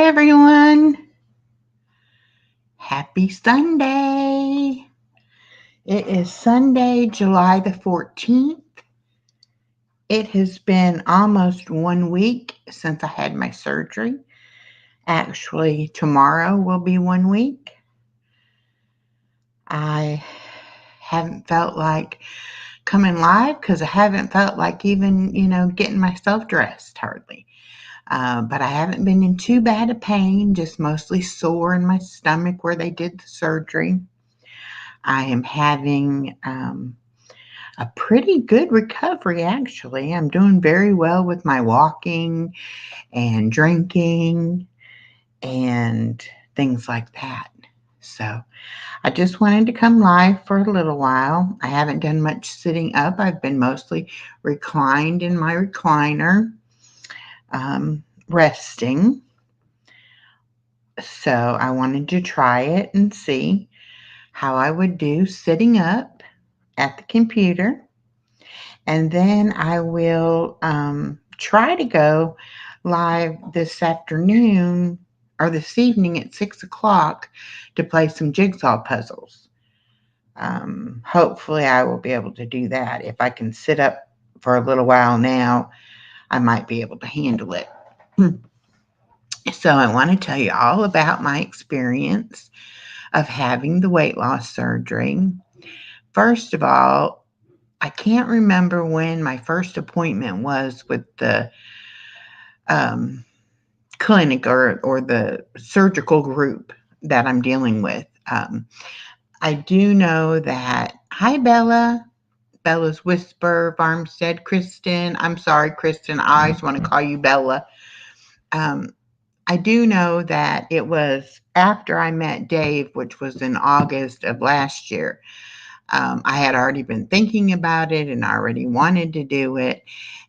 Hi, everyone. Happy Sunday. It is Sunday, July the 14th. It has been almost 1 week since I had my surgery. Actually, tomorrow will be 1 week. I haven't felt like coming live because I haven't felt like even, getting myself dressed hardly. But I haven't been in too bad a pain, just mostly sore in my stomach where they did the surgery. I am having a pretty good recovery, actually. I'm doing very well with my walking and drinking and things like that. So I just wanted to come live for a little while. I haven't done much sitting up. I've been mostly reclined in my recliner, resting. So I wanted to try it and see how I would do sitting up at the computer. And then I will try to go live this afternoon or this evening at 6 o'clock to play some jigsaw puzzles. Hopefully I will be able to do that. If I can sit up for a little while now, I might be able to handle it. So I want to tell you all about my experience of having the weight loss surgery. First of all, I can't remember when my first appointment was with the clinic or the surgical group that I'm dealing with. I do know that, hi, Bella. Bella's Whisper, Farmstead, Kristen. I'm sorry, Kristen. I always want to call you Bella. I do know that it was after I met Dave, which was in August of last year. I had already been thinking about it and already wanted to do it.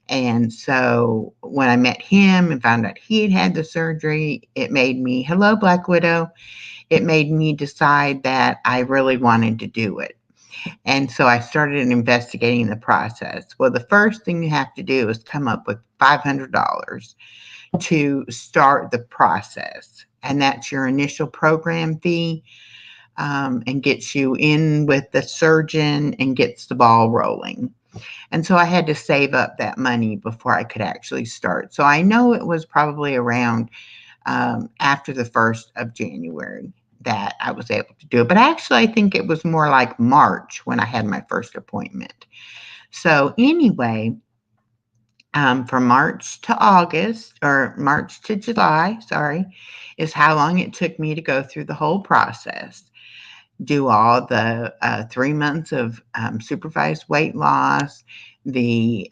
And so when I met him and found out he had the surgery, it made me, hello, Black Widow, it made me decide that I really wanted to do it. And so I started investigating the process. Well, the first thing you have to do is come up with $500 to start the process. And that's your initial program fee. And gets you in with the surgeon and gets the ball rolling. And so I had to save up that money before I could actually start. So I know it was probably around after the 1st of January that I was able to do it. But actually, I think it was more like March when I had my first appointment. So anyway, from March to August, or March to July, sorry, is how long it took me to go through the whole process. Do all the 3 months of supervised weight loss, the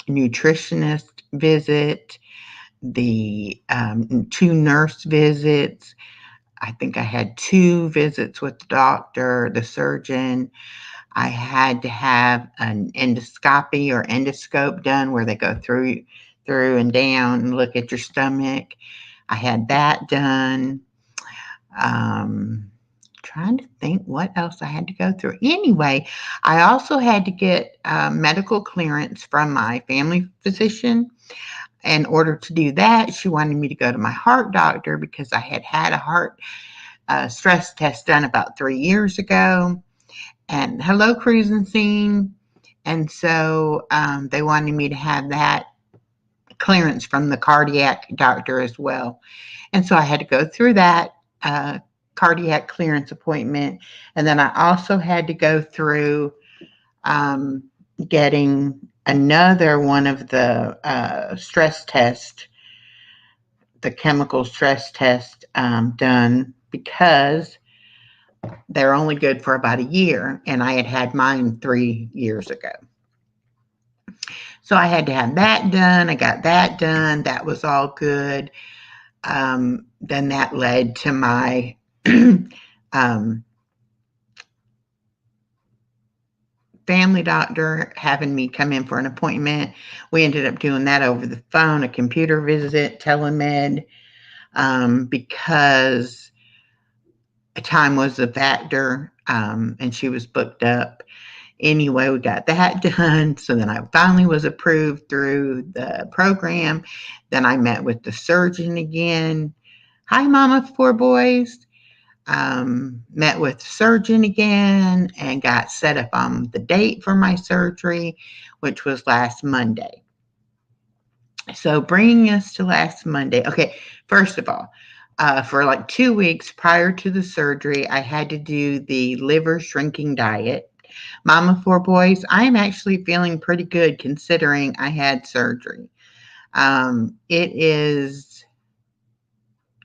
nutritionist visit, the 2 nurse visits. I think I had 2 visits with the doctor, the surgeon. I had to have an endoscopy or endoscope done where they go through and down and look at your stomach. I had that done. Trying to think what else I had to go through. Anyway, I also had to get medical clearance from my family physician. In order to do that, she wanted me to go to my heart doctor because I had had a heart stress test done about 3 years ago. And hello, cruising scene. And so they wanted me to have that clearance from the cardiac doctor as well. And so I had to go through that cardiac clearance appointment. And then I also had to go through getting another one of the stress tests, the chemical stress test done because they're only good for about a year. And I had had mine 3 years ago. So I had to have that done. I got that done. That was all good. Then that led to my family doctor having me come in for an appointment. We ended up doing that over the phone, a computer visit, telemed, because time was a factor, and she was booked up. Anyway, we got that done. So then I finally was approved through the program. Then I met with the surgeon again. Hi, Mama of Four Boys. Met with the surgeon again and got set up on the date for my surgery, which was last Monday. So, bringing us to last Monday. Okay, first of all, for like 2 weeks prior to the surgery, I had to do the liver shrinking diet. Mama Four Boys, I am actually feeling pretty good considering I had surgery. It is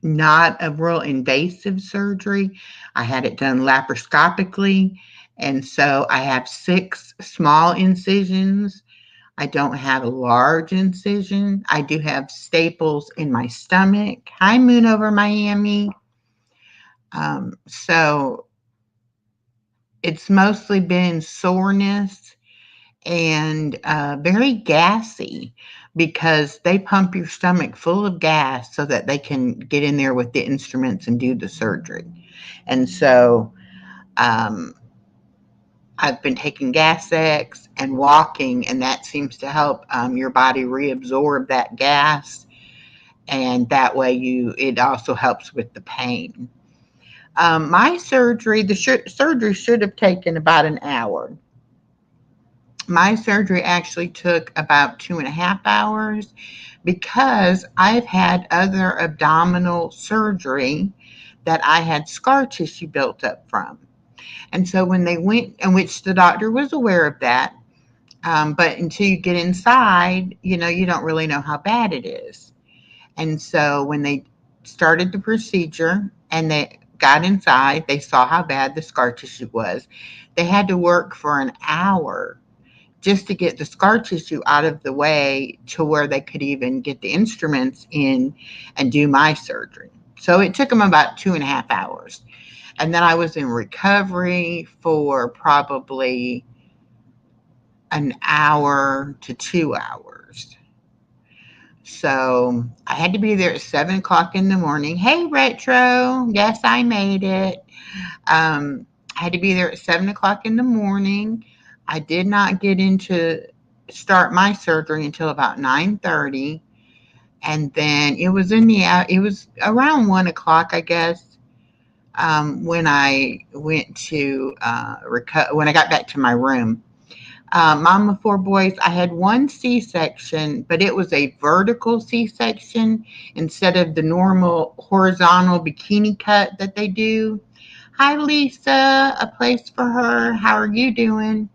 not a real invasive surgery. I had it done laparoscopically, and so I have 6 small incisions. I don't have a large incision. I do have staples in my stomach. Hi, Moon over Miami. So it's mostly been soreness and very gassy because they pump your stomach full of gas so that they can get in there with the instruments and do the surgery. And so um, I've been taking Gas-X and walking, and that seems to help your body reabsorb that gas, and that way it also helps with the pain. My surgery, surgery should have taken about an hour. My surgery actually took about 2.5 hours because I've had other abdominal surgery that I had scar tissue built up from. And so when they went, in which the doctor was aware of that, but until you get inside, you don't really know how bad it is. And so when they started the procedure and they got inside, they saw how bad the scar tissue was. They had to work for an hour just to get the scar tissue out of the way to where they could even get the instruments in and do my surgery. So it took them about 2.5 hours. And then I was in recovery for probably an hour to 2 hours. So I had to be there at 7 o'clock in the morning. Hey, Retro. Yes, I made it. I had to be there at 7 o'clock in the morning. I did not get into start my surgery until about 9:30, and then it was around 1 o'clock, I guess, when I went to when I got back to my room. Mom of Four Boys, I had one C-section, but it was a vertical C-section instead of the normal horizontal bikini cut that they do. Hi, Lisa, a place for her. How are you doing?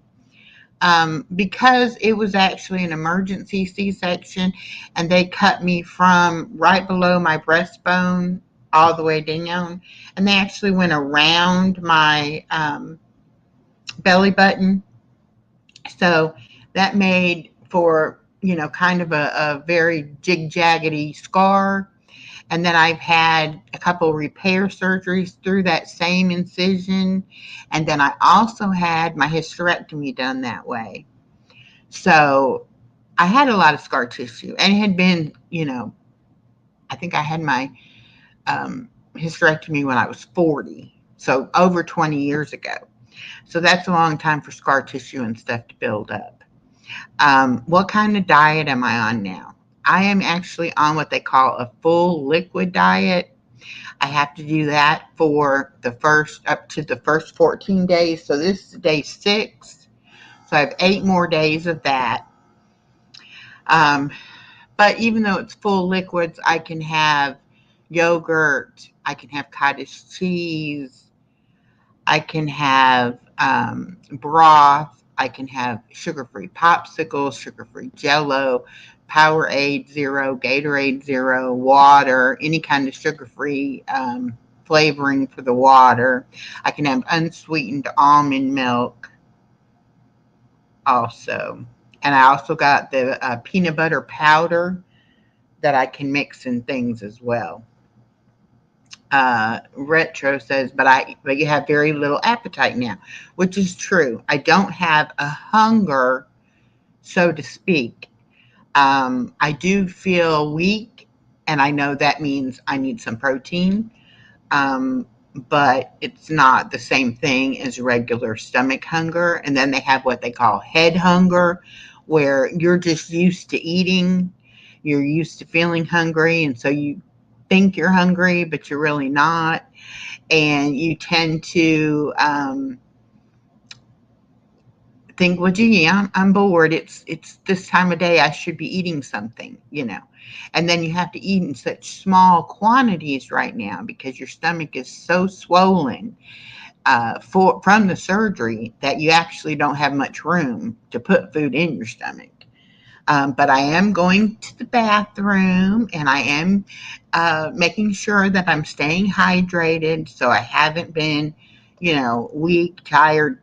Because it was actually an emergency C-section and they cut me from right below my breastbone all the way down, and they actually went around my belly button. So that made for, kind of a very jig-jaggedy scar. And then I've had a couple repair surgeries through that same incision. And then I also had my hysterectomy done that way. So I had a lot of scar tissue, and it had been, I think I had my hysterectomy when I was 40. So over 20 years ago. So that's a long time for scar tissue and stuff to build up. What kind of diet am I on now? I am actually on what they call a full liquid diet. I have to do that for up to the first 14 days. So this is day 6. So I have 8 more days of that. But even though it's full liquids, I can have yogurt, I can have cottage cheese, I can have broth, I can have sugar-free popsicles, sugar-free Jello, Powerade Zero, Gatorade Zero, water, any kind of sugar-free flavoring for the water. I can have unsweetened almond milk also. And I also got the peanut butter powder that I can mix in things as well. Retro says, but you have very little appetite now, which is true. I don't have a hunger, so to speak. I do feel weak, and I know that means I need some protein. But it's not the same thing as regular stomach hunger. And then they have what they call head hunger, where you're just used to eating, you're used to feeling hungry, and so you think you're hungry, but you're really not. And you tend to think, well, gee, I'm bored. It's this time of day. I should be eating something, And then you have to eat in such small quantities right now because your stomach is so swollen from the surgery that you actually don't have much room to put food in your stomach. But I am going to the bathroom and I am making sure that I'm staying hydrated so I haven't been, weak, tired,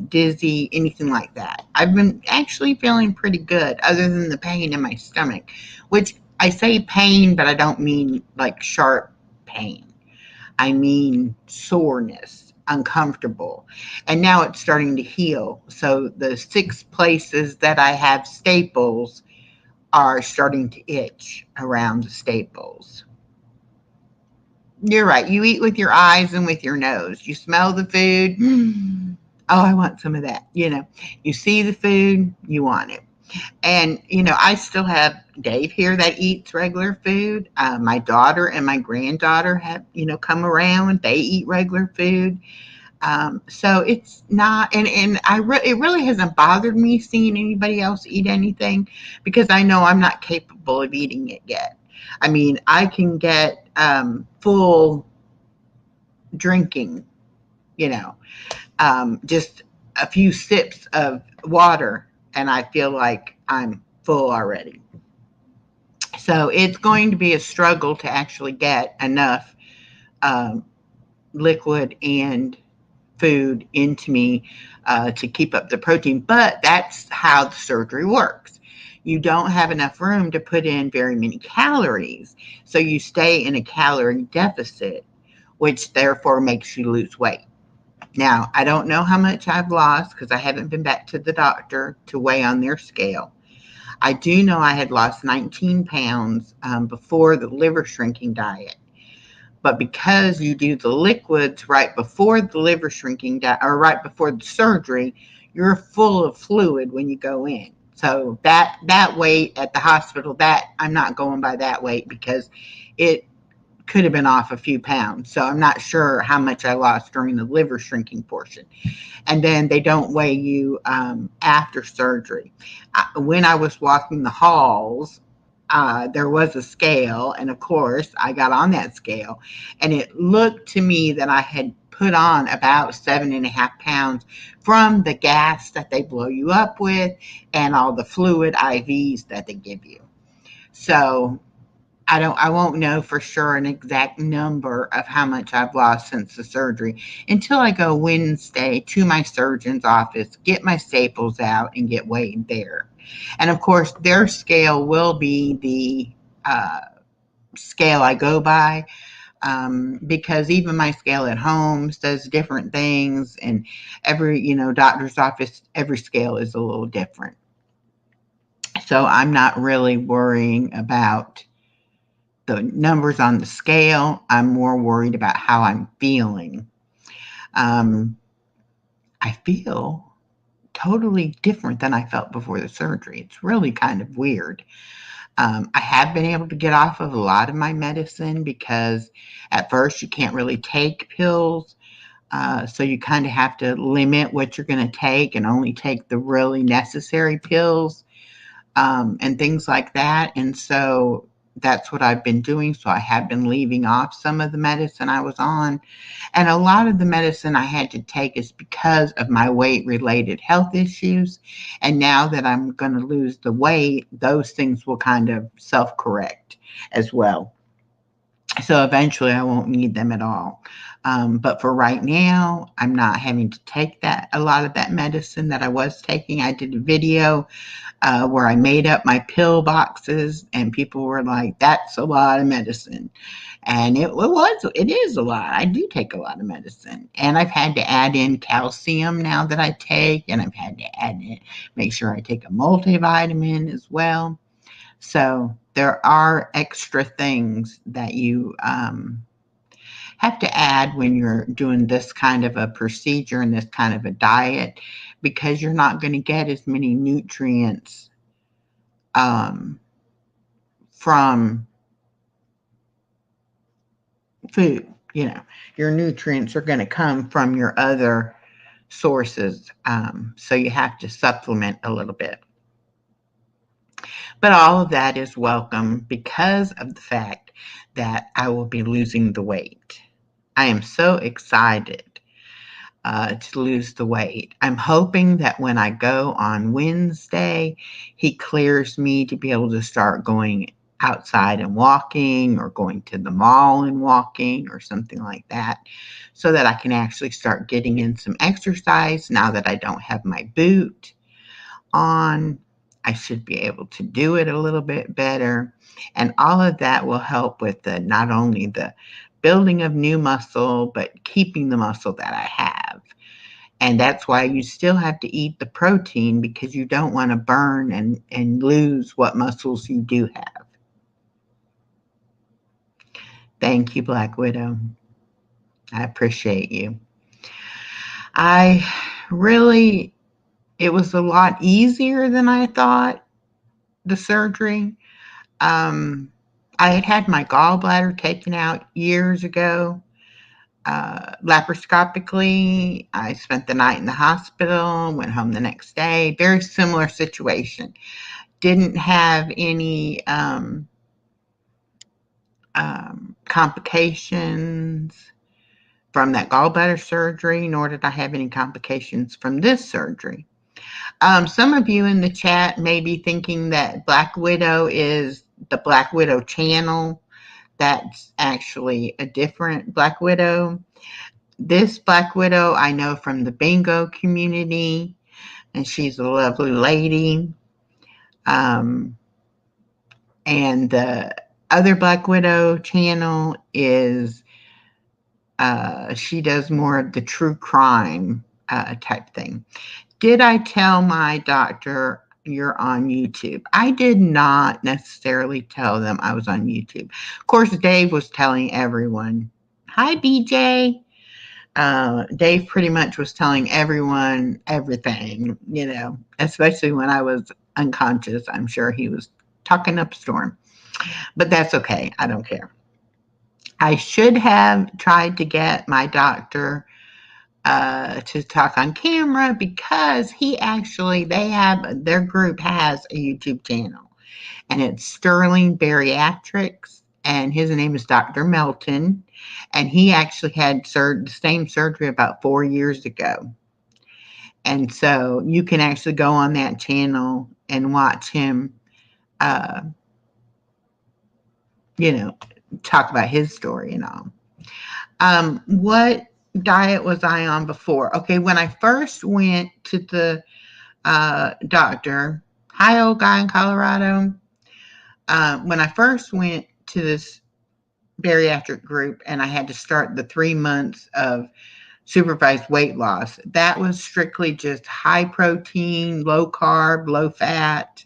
dizzy, anything like that. I've been actually feeling pretty good other than the pain in my stomach, which I say pain, but I don't mean like sharp pain. I mean soreness, uncomfortable. And now it's starting to heal. So the 6 places that I have staples are starting to itch around the staples. You're right. You eat with your eyes and with your nose. You smell the food. Oh, I want some of that. You see the food, you want it. And, I still have Dave here that eats regular food. My daughter and my granddaughter have, come around. They eat regular food. So it's not, and it really hasn't bothered me seeing anybody else eat anything because I know I'm not capable of eating it yet. I mean, I can get full drinking, just a few sips of water, and I feel like I'm full already. So it's going to be a struggle to actually get enough um, liquid and food into me to keep up the protein. But that's how the surgery works. You don't have enough room to put in very many calories. So you stay in a calorie deficit, which therefore makes you lose weight. Now, I don't know how much I've lost because I haven't been back to the doctor to weigh on their scale. I do know I had lost 19 pounds before the liver shrinking diet. But because you do the liquids right before the liver shrinking diet or right before the surgery, you're full of fluid when you go in. So that weight at the hospital, that I'm not going by that weight because it could have been off a few pounds. So I'm not sure how much I lost during the liver shrinking portion. And then they don't weigh you after surgery. When I was walking the halls, there was a scale, and of course, I got on that scale, and it looked to me that I had put on about 7.5 pounds from the gas that they blow you up with and all the fluid IVs that they give you. So I won't know for sure an exact number of how much I've lost since the surgery until I go Wednesday to my surgeon's office, get my staples out, and get weighed there. And of course, their scale will be the scale I go by because even my scale at home does different things, and every doctor's office, every scale is a little different. So I'm not really worrying about the numbers on the scale. I'm more worried about how I'm feeling. Um, I feel totally different than I felt before the surgery. It's really kind of weird. I have been able to get off of a lot of my medicine because at first you can't really take pills. So you kind of have to limit what you're going to take and only take the really necessary pills and things like that. And so that's what I've been doing. So I have been leaving off some of the medicine I was on. And a lot of the medicine I had to take is because of my weight related health issues. And now that I'm going to lose the weight, those things will kind of self correct as well. So eventually I won't need them at all. But for right now, I'm not having to take a lot of that medicine that I was taking. I did a video where I made up my pill boxes, and people were like, "That's a lot of medicine," and it is a lot. I do take a lot of medicine, and I've had to add in calcium now that I take, and I've had to make sure I take a multivitamin as well. So there are extra things that you have to add when you're doing this kind of a procedure and this kind of a diet because you're not going to get as many nutrients um, from food. Your nutrients are going to come from your other sources. So you have to supplement a little bit. But all of that is welcome because of the fact that I will be losing the weight. I am so excited to lose the weight. I'm hoping that when I go on Wednesday, he clears me to be able to start going outside and walking, or going to the mall and walking, or something like that, so that I can actually start getting in some exercise. Now that I don't have my boot on, I should be able to do it a little bit better. And all of that will help with not only the building of new muscle, but keeping the muscle that I have. And that's why you still have to eat the protein, because you don't want to burn and lose what muscles you do have. Thank you, Black Widow. I appreciate you. It was a lot easier than I thought, the surgery. I had my gallbladder taken out years ago, laparoscopically. I spent the night in the hospital, went home the next day. Very similar situation. Didn't have any complications from that gallbladder surgery, nor did I have any complications from this surgery. Some of you in the chat may be thinking that Black Widow is the Black Widow channel. That's actually a different Black Widow. This Black Widow I know from the bingo community, and she's a lovely lady. And the other Black Widow channel is, she does more of the true crime type thing. Did I tell my doctor you're on YouTube? I did not necessarily tell them I was on YouTube. Of course, Dave was telling everyone. Hi, BJ. Dave pretty much was telling everyone everything, especially when I was unconscious. I'm sure he was talking up a storm, but that's okay. I don't care. I should have tried to get my doctor to talk on camera, because their group has a YouTube channel, and it's Sterling Bariatrics, and his name is Dr. Melton, and he actually had the same surgery about 4 years ago. And so you can actually go on that channel and watch him, talk about his story and all. What diet was I on before? Okay, when I first went to the doctor, hi, old guy in Colorado. When I first went to this bariatric group and I had to start the 3 months of supervised weight loss, that was strictly just high protein, low carb, low fat.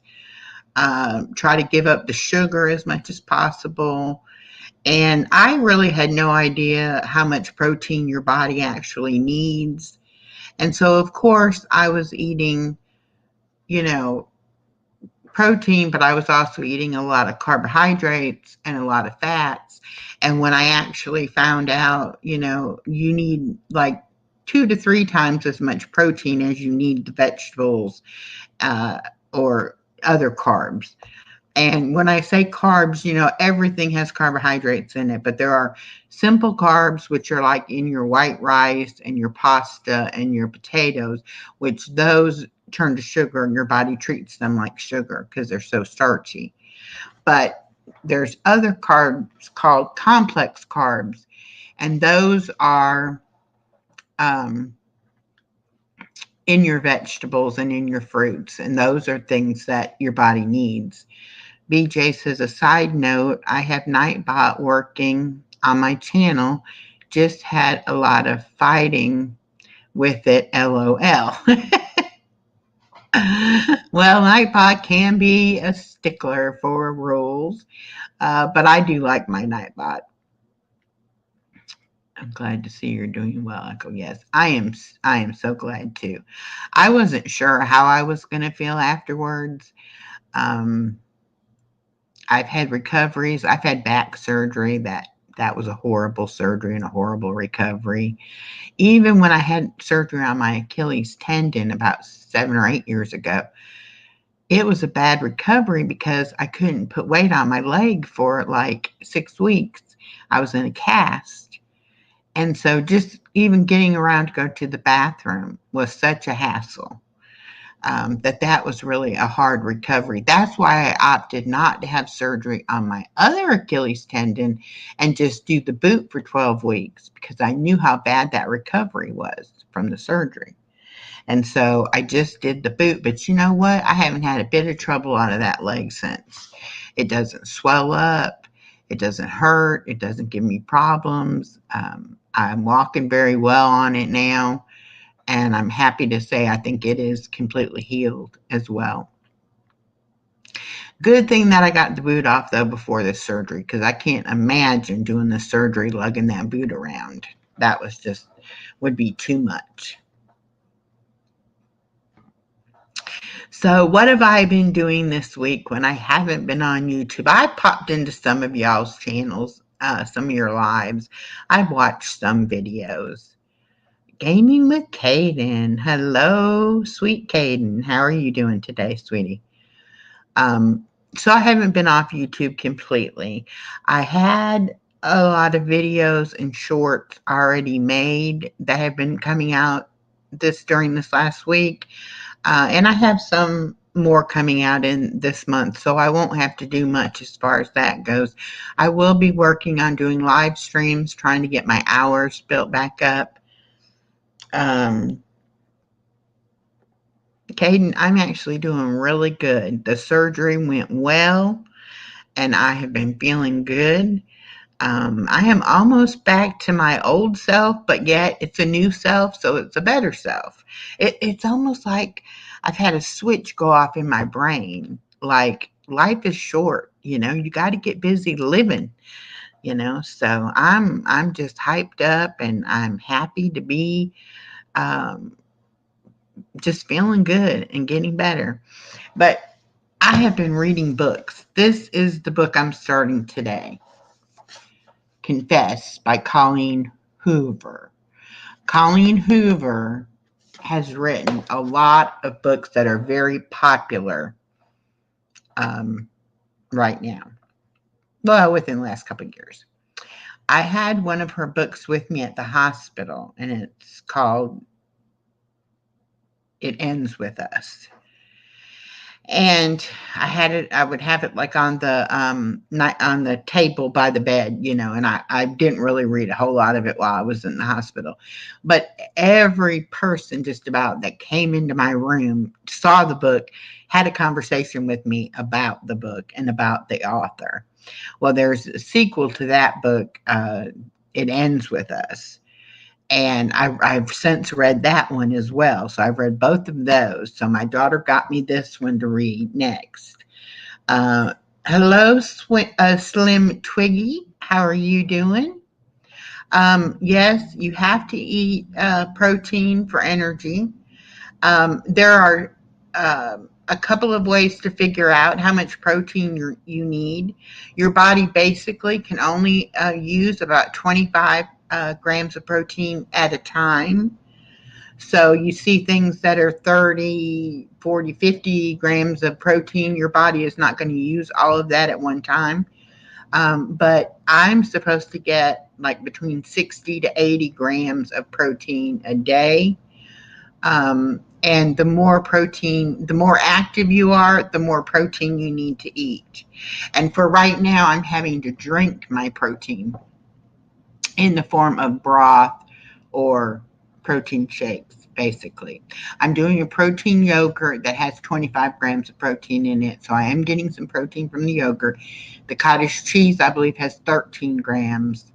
Try to give up the sugar as much as possible. And I really had no idea how much protein your body actually needs. And so, of course, I was eating, protein, but I was also eating a lot of carbohydrates and a lot of fats. And when I actually found out, you need like 2 to 3 times as much protein as you need the vegetables or other carbs. And when I say carbs, everything has carbohydrates in it, but there are simple carbs, which are like in your white rice and your pasta and your potatoes, which those turn to sugar, and your body treats them like sugar because they're so starchy. But there's other carbs called complex carbs, and those are in your vegetables and in your fruits, and those are things that your body needs. BJ says, a side note, I have Nightbot working on my channel. Just had a lot of fighting with it, LOL. Well, Nightbot can be a stickler for rules, but I do like my Nightbot. I'm glad to see you're doing well, Echo. Yes, I am so glad too. I wasn't sure how I was going to feel afterwards. I've had recoveries. I've had back surgery that That was a horrible surgery and a horrible recovery. Even when I had surgery on my Achilles tendon about 7 or 8 years ago, it was a bad recovery because I couldn't put weight on my leg for like 6 weeks. I was in a cast. And so just even getting around to go to the bathroom was such a hassle. That was really a hard recovery. That's why I opted not to have surgery on my other Achilles tendon and just do the boot for 12 weeks because I knew how bad that recovery was from the surgery. And so I just did the boot. But you know what? I haven't had a bit of trouble out of that leg since. It doesn't swell up. It doesn't hurt. It doesn't give me problems. I'm walking very well on it now. And I'm happy to say I think it is completely healed as well. Good thing that I got the boot off, though, before this surgery, because I can't imagine doing the surgery lugging that boot around. That was just, would be too much. So what have I been doing this week when I haven't been on YouTube? I popped into some of y'all's channels, some of your lives. I've watched some videos. Gaming with Caden. Hello, sweet Caden. How are you doing today, sweetie? So I haven't been off YouTube completely. I had a lot of videos and shorts already made that have been coming out during this last week. And I have some more coming out in this month, so I won't have to do much as far as that goes. I will be working on doing live streams, trying to get my hours built back up. Caden, I'm actually doing really good. The surgery went well, and I have been feeling good. I am almost back to my old self, but yet it's a new self, so it's a better self. It's almost like I've had a switch go off in my brain. Like life is short, you got to get busy living, So I'm just hyped up and I'm happy to be just feeling good and getting better. But I have been reading books. This is the book I'm starting today. Confess by Colleen Hoover. Colleen Hoover has written a lot of books that are very popular right now. Well, within the last couple of years. I had one of her books with me at the hospital, and it's called It Ends With Us. And I would have it like on the table by the bed, and I didn't really read a whole lot of it while I was in the hospital. But every person just about that came into my room, saw the book, had a conversation with me about the book and about the author. Well, there's a sequel to that book, It Ends With Us. And I've since read that one as well. So I've read both of those. So my daughter got me this one to read next. Hello, Slim Twiggy. How are you doing? Yes, you have to eat protein for energy. There are a couple of ways to figure out how much protein you need. Your body basically can only use about 25 grams of protein at a time. So you see things that are 30, 40, 50 grams of protein. Your body is not going to use all of that at one time. But I'm supposed to get like between 60 to 80 grams of protein a day. And the more protein, the more active you are, the more protein you need to eat. And for right now, I'm having to drink my protein in the form of broth or protein shakes, basically. I'm doing a protein yogurt that has 25 grams of protein in it, so I am getting some protein from the yogurt. The cottage cheese, I believe, has 13 grams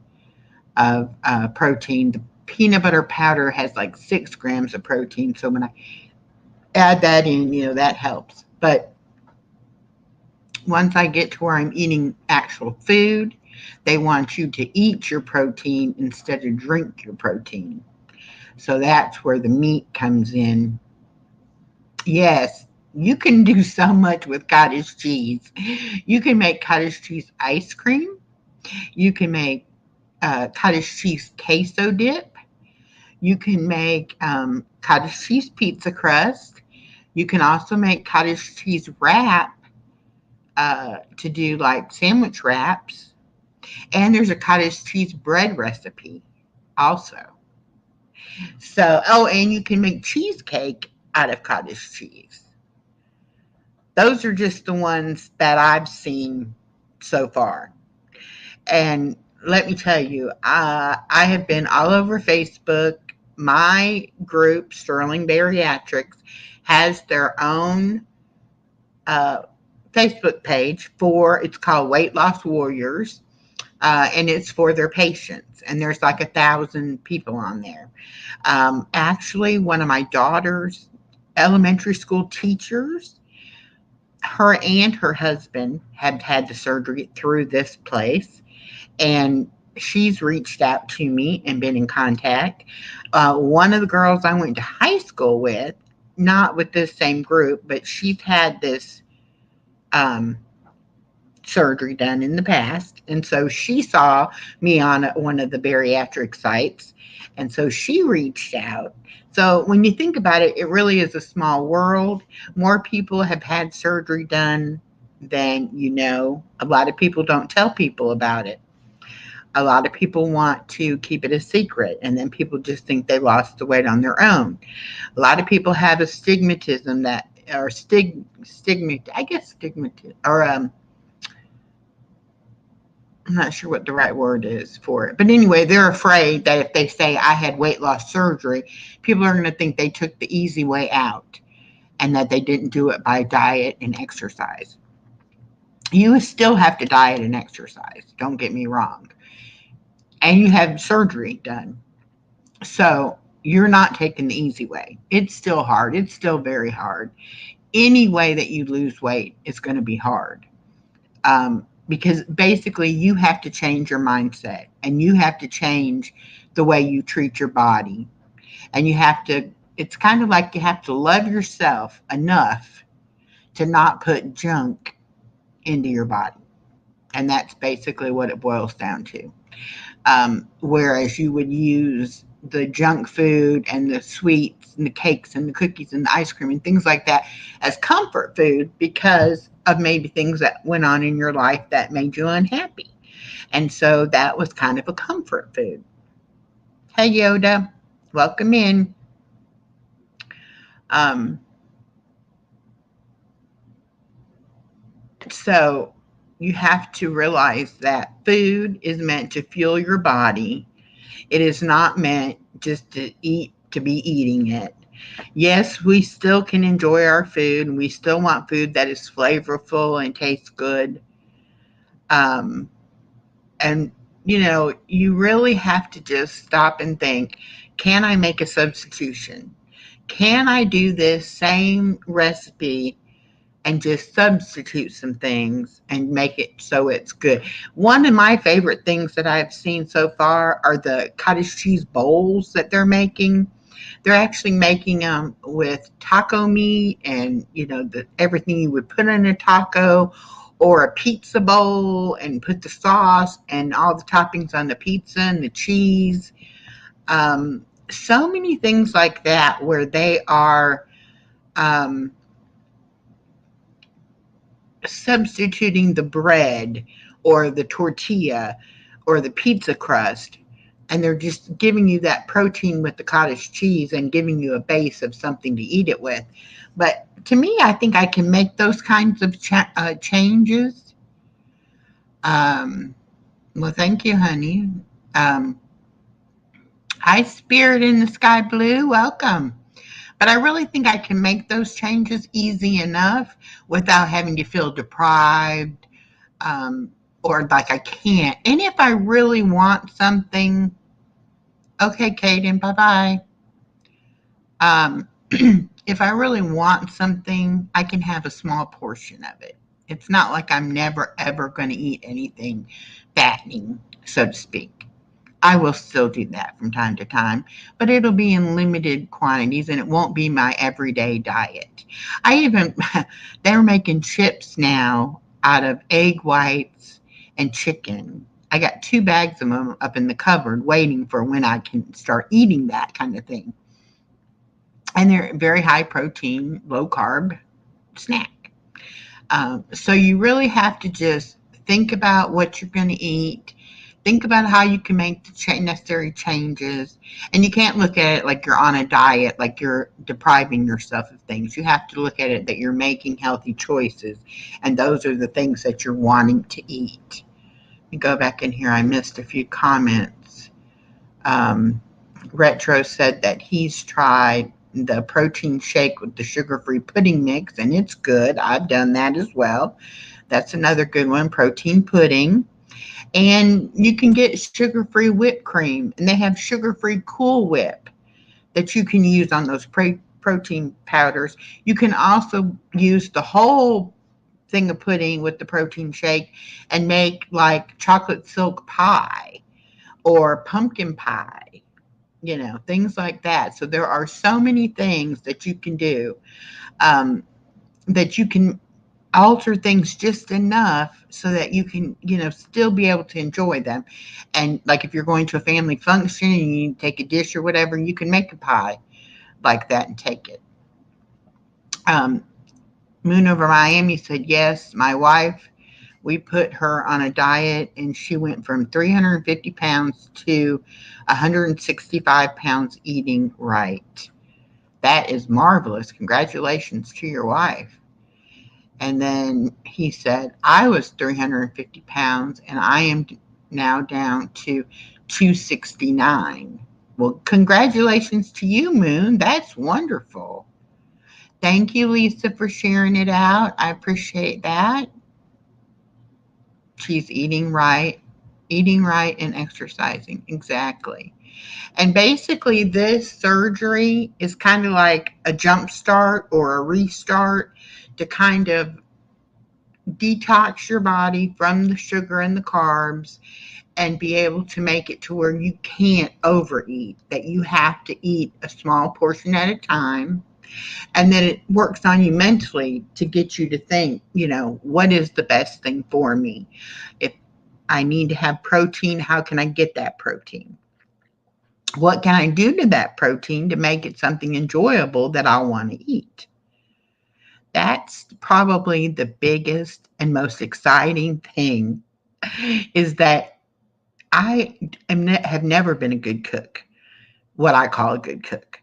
of protein. The peanut butter powder has like 6 grams of protein, so when I add that in, that helps. But once I get to where I'm eating actual food, they want you to eat your protein instead of drink your protein. So that's where the meat comes in. Yes, you can do so much with cottage cheese. You can make cottage cheese ice cream. You can make cottage cheese queso dip. You can make cottage cheese pizza crust. You can also make cottage cheese wrap to do like sandwich wraps. And there's a cottage cheese bread recipe also. So, oh, and you can make cheesecake out of cottage cheese. Those are just the ones that I've seen so far. And let me tell you, I have been all over Facebook. My group, Sterling Bariatrics, has their own uh, Facebook page for, it's called Weight Loss Warriors, and it's for their patients. And there's like 1,000 people on there. Actually, one of my daughter's elementary school teachers, her and her husband had had the surgery through this place, and she's reached out to me and been in contact. One of the girls I went to high school with, not with this same group, but she's had this um, surgery done in the past. And so she saw me on one of the bariatric sites. And so she reached out. So when you think about it, it really is a small world. More people have had surgery done than you know. A lot of people don't tell people about it. A lot of people want to keep it a secret, and then people just think they lost the weight on their own. A lot of people have a stigmatism that, or I guess stigmatism, or I'm not sure what the right word is for it. But anyway, they're afraid that if they say I had weight loss surgery, people are going to think they took the easy way out and that they didn't do it by diet and exercise. You still have to diet and exercise, don't get me wrong. And you have surgery done. So you're not taking the easy way. It's still hard. It's still very hard. Any way that you lose weight is going to be hard. Because basically you have to change your mindset and you have to change the way you treat your body. And you have to, it's kind of like you have to love yourself enough to not put junk into your body. And that's basically what it boils down to. Whereas you would use the junk food and the sweets and the cakes and the cookies and the ice cream and things like that as comfort food because of maybe things that went on in your life that made you unhappy. And so that was kind of a comfort food. Hey, Yoda, welcome in. Um, so you have to realize that food is meant to fuel your body. It is not meant just to eat to be eating it. Yes, we still can enjoy our food and we still want food that is flavorful and tastes good. Um, and, you know, you really have to just stop and think, can I make a substitution? Can I do this same recipe and just substitute some things and make it so it's good? One of my favorite things that I've seen so far are the cottage cheese bowls that they're making. They're actually making them with taco meat and, you know, everything you would put in a taco, or a pizza bowl and put the sauce and all the toppings on the pizza and the cheese. So many things like that where they are um, substituting the bread or the tortilla or the pizza crust, and they're just giving you that protein with the cottage cheese and giving you a base of something to eat it with. But to me, I think I can make those kinds of changes. Well, thank you, honey. Um, Hi, Spirit in the Sky Blue. Welcome. But I really think I can make those changes easy enough without having to feel deprived, um, or like I can't. And if I really want something, okay, Kaden, bye bye. If I really want something, I can have a small portion of it. It's not like I'm never ever going to eat anything fattening, so to speak. I will still do that from time to time, but it'll be in limited quantities and it won't be my everyday diet. I even, they're making chips now out of egg whites and chicken. I got 2 bags of them up in the cupboard waiting for when I can start eating that kind of thing. And they're very high protein, low carb snack. So you really have to just think about what you're going to eat. Think about how you can make the necessary changes. And you can't look at it like you're on a diet, like you're depriving yourself of things. You have to look at it that you're making healthy choices. And those are the things that you're wanting to eat. Let me go back in here. I missed a few comments. Retro said that he's tried the protein shake with the sugar-free pudding mix, and it's good. I've done that as well. That's another good one, protein pudding. And you can get sugar-free whipped cream, and they have sugar-free Cool Whip that you can use on those protein powders. You can also use the whole thing of pudding with the protein shake and make like chocolate silk pie or pumpkin pie, things like that. So there are so many things that you can do, that you can alter things just enough so that you can, still be able to enjoy them. And like if you're going to a family function and you take a dish or whatever, you can make a pie like that and take it. Moon over Miami said, yes, my wife, we put her on a diet and she went from 350 pounds to 165 pounds eating right. That is marvelous. Congratulations to your wife. And then he said, I was 350 pounds and I am now down to 269. Well, congratulations to you, Moon. That's wonderful. Thank you, Lisa, for sharing it out. I appreciate that. She's eating right and exercising. Exactly. And basically, this surgery is kind of like a jump start or a restart to kind of detox your body from the sugar and the carbs and be able to make it to where you can't overeat, that you have to eat a small portion at a time. And then it works on you mentally to get you to think, what is the best thing for me? If I need to have protein, how can I get that protein? What can I do to that protein to make it something enjoyable that I want to eat? That's probably the biggest and most exciting thing, is that I have never been a good cook, what I call a good cook.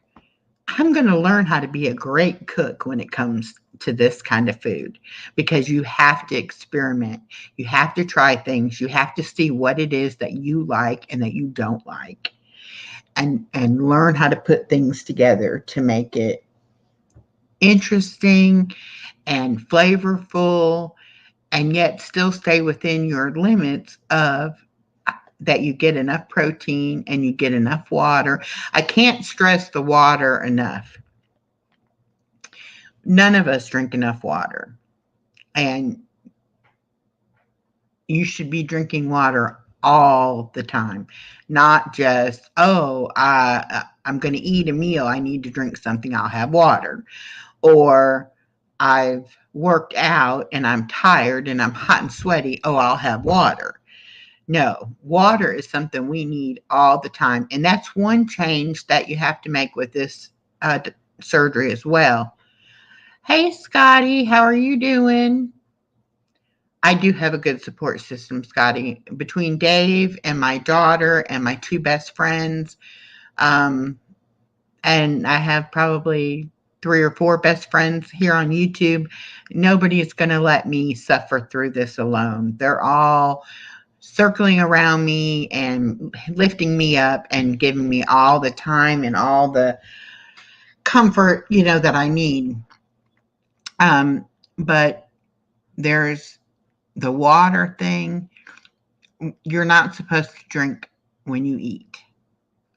I'm going to learn how to be a great cook when it comes to this kind of food, because you have to experiment. You have to try things. You have to see what it is that you like and that you don't like, and learn how to put things together to make it interesting and flavorful, and yet still stay within your limits of that you get enough protein and you get enough water. I can't stress the water enough. None of us drink enough water, and you should be drinking water all the time, not just, I'm going to eat a meal, I need to drink something, I'll have water. Or I've worked out and I'm tired and I'm hot and sweaty, I'll have water. No, water is something we need all the time. And that's one change that you have to make with this surgery as well. Hey, Scotty, how are you doing? I do have a good support system, Scotty, between Dave and my daughter and my 2 best friends. And I have probably 3 or 4 best friends here on YouTube. Nobody is going to let me suffer through this alone. They're all circling around me and lifting me up and giving me all the time and all the comfort, that I need. But there's the water thing. You're not supposed to drink when you eat.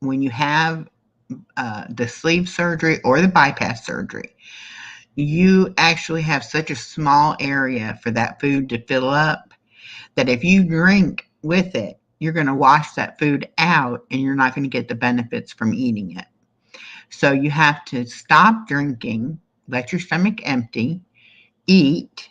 When you have the sleeve surgery or the bypass surgery, you actually have such a small area for that food to fill up that if you drink with it, you're going to wash that food out and you're not going to get the benefits from eating it. So you have to stop drinking, let your stomach empty, eat,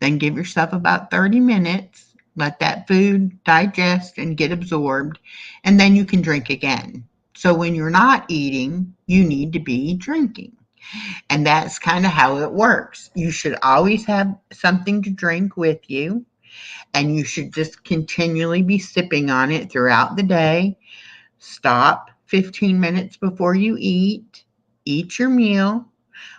then give yourself about 30 minutes, Let that food digest and get absorbed, and then you can drink again. So when you're not eating, you need to be drinking. And that's kind of how it works. You should always have something to drink with you, and you should just continually be sipping on it throughout the day. Stop 15 minutes before you eat your meal,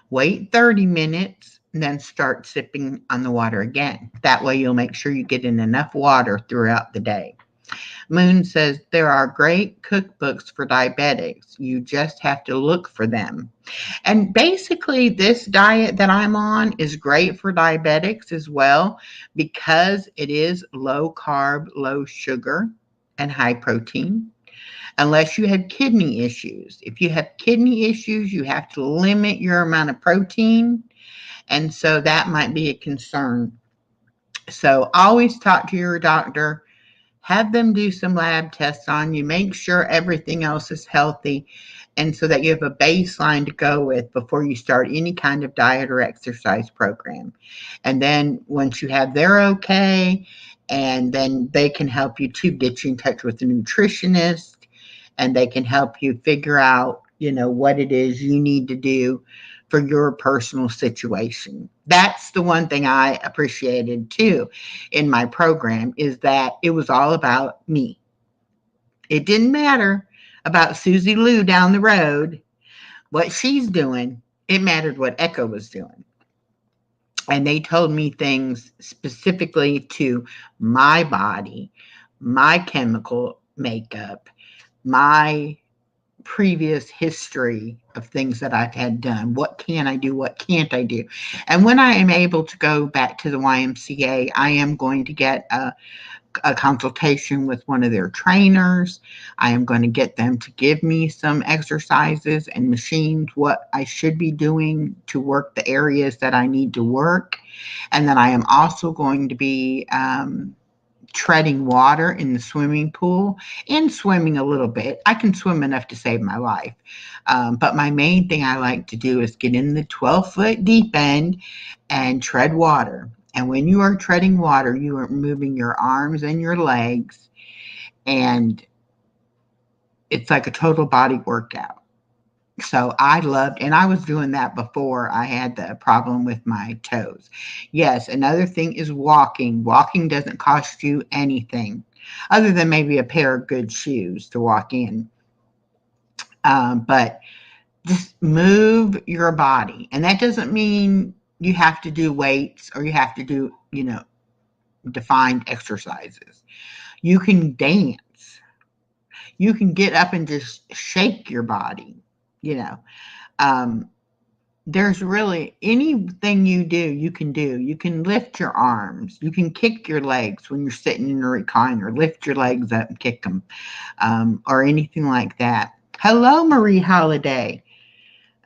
wait 30 minutes, and then start sipping on the water again. That way you'll make sure you get in enough water throughout the day. Moon says there are great cookbooks for diabetics. You just have to look for them. And basically, this diet that I'm on is great for diabetics as well because it is low carb, low sugar, and high protein. Unless you have kidney issues. If you have kidney issues, you have to limit your amount of protein. And so that might be a concern. So always talk to your doctor. Have them do some lab tests on you. Make sure everything else is healthy. And so that you have a baseline to go with before you start any kind of diet or exercise program. And then once you have their okay, and then they can help you to get you in touch with a nutritionist, and they can help you figure out, what it is you need to do for your personal situation. That's the one thing I appreciated too in my program, is that it was all about me. It didn't matter about Susie Lou down the road, what she's doing. It mattered what Echo was doing. And they told me things specifically to my body, my chemical makeup, my previous history of things that I've had done. What can I do? What can't I do? And when I am able to go back to the YMCA, I am going to get a consultation with one of their trainers. I am going to get them to give me some exercises and machines, what I should be doing to work the areas that I need to work. And then I am also going to be treading water in the swimming pool and swimming a little bit. I can swim enough to save my life. But my main thing I like to do is get in the 12-foot deep end and tread water. And when you are treading water, you are moving your arms and your legs, and it's like a total body workout. So I loved, and I was doing that before I had the problem with my toes. Yes, another thing is walking. Walking doesn't cost you anything other than maybe a pair of good shoes to walk in. But just move your body. And that doesn't mean you have to do weights or you have to do, defined exercises. You can dance. You can get up and just shake your body, you know. There's really anything you do, you can do. You can lift your arms. You can kick your legs when you're sitting in a recliner. Lift your legs up and kick them, or anything like that. Hello, Marie Holiday.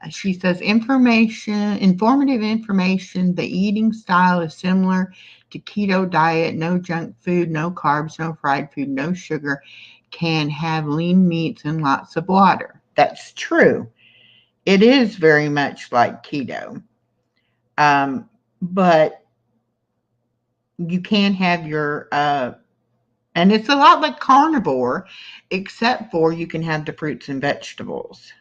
She says, informative information. The eating style is similar to keto diet. No junk food, no carbs, no fried food, no sugar. Can have lean meats and lots of water. That's true. It is very much like keto. But you can have your, and it's a lot like carnivore, except for you can have the fruits and vegetables.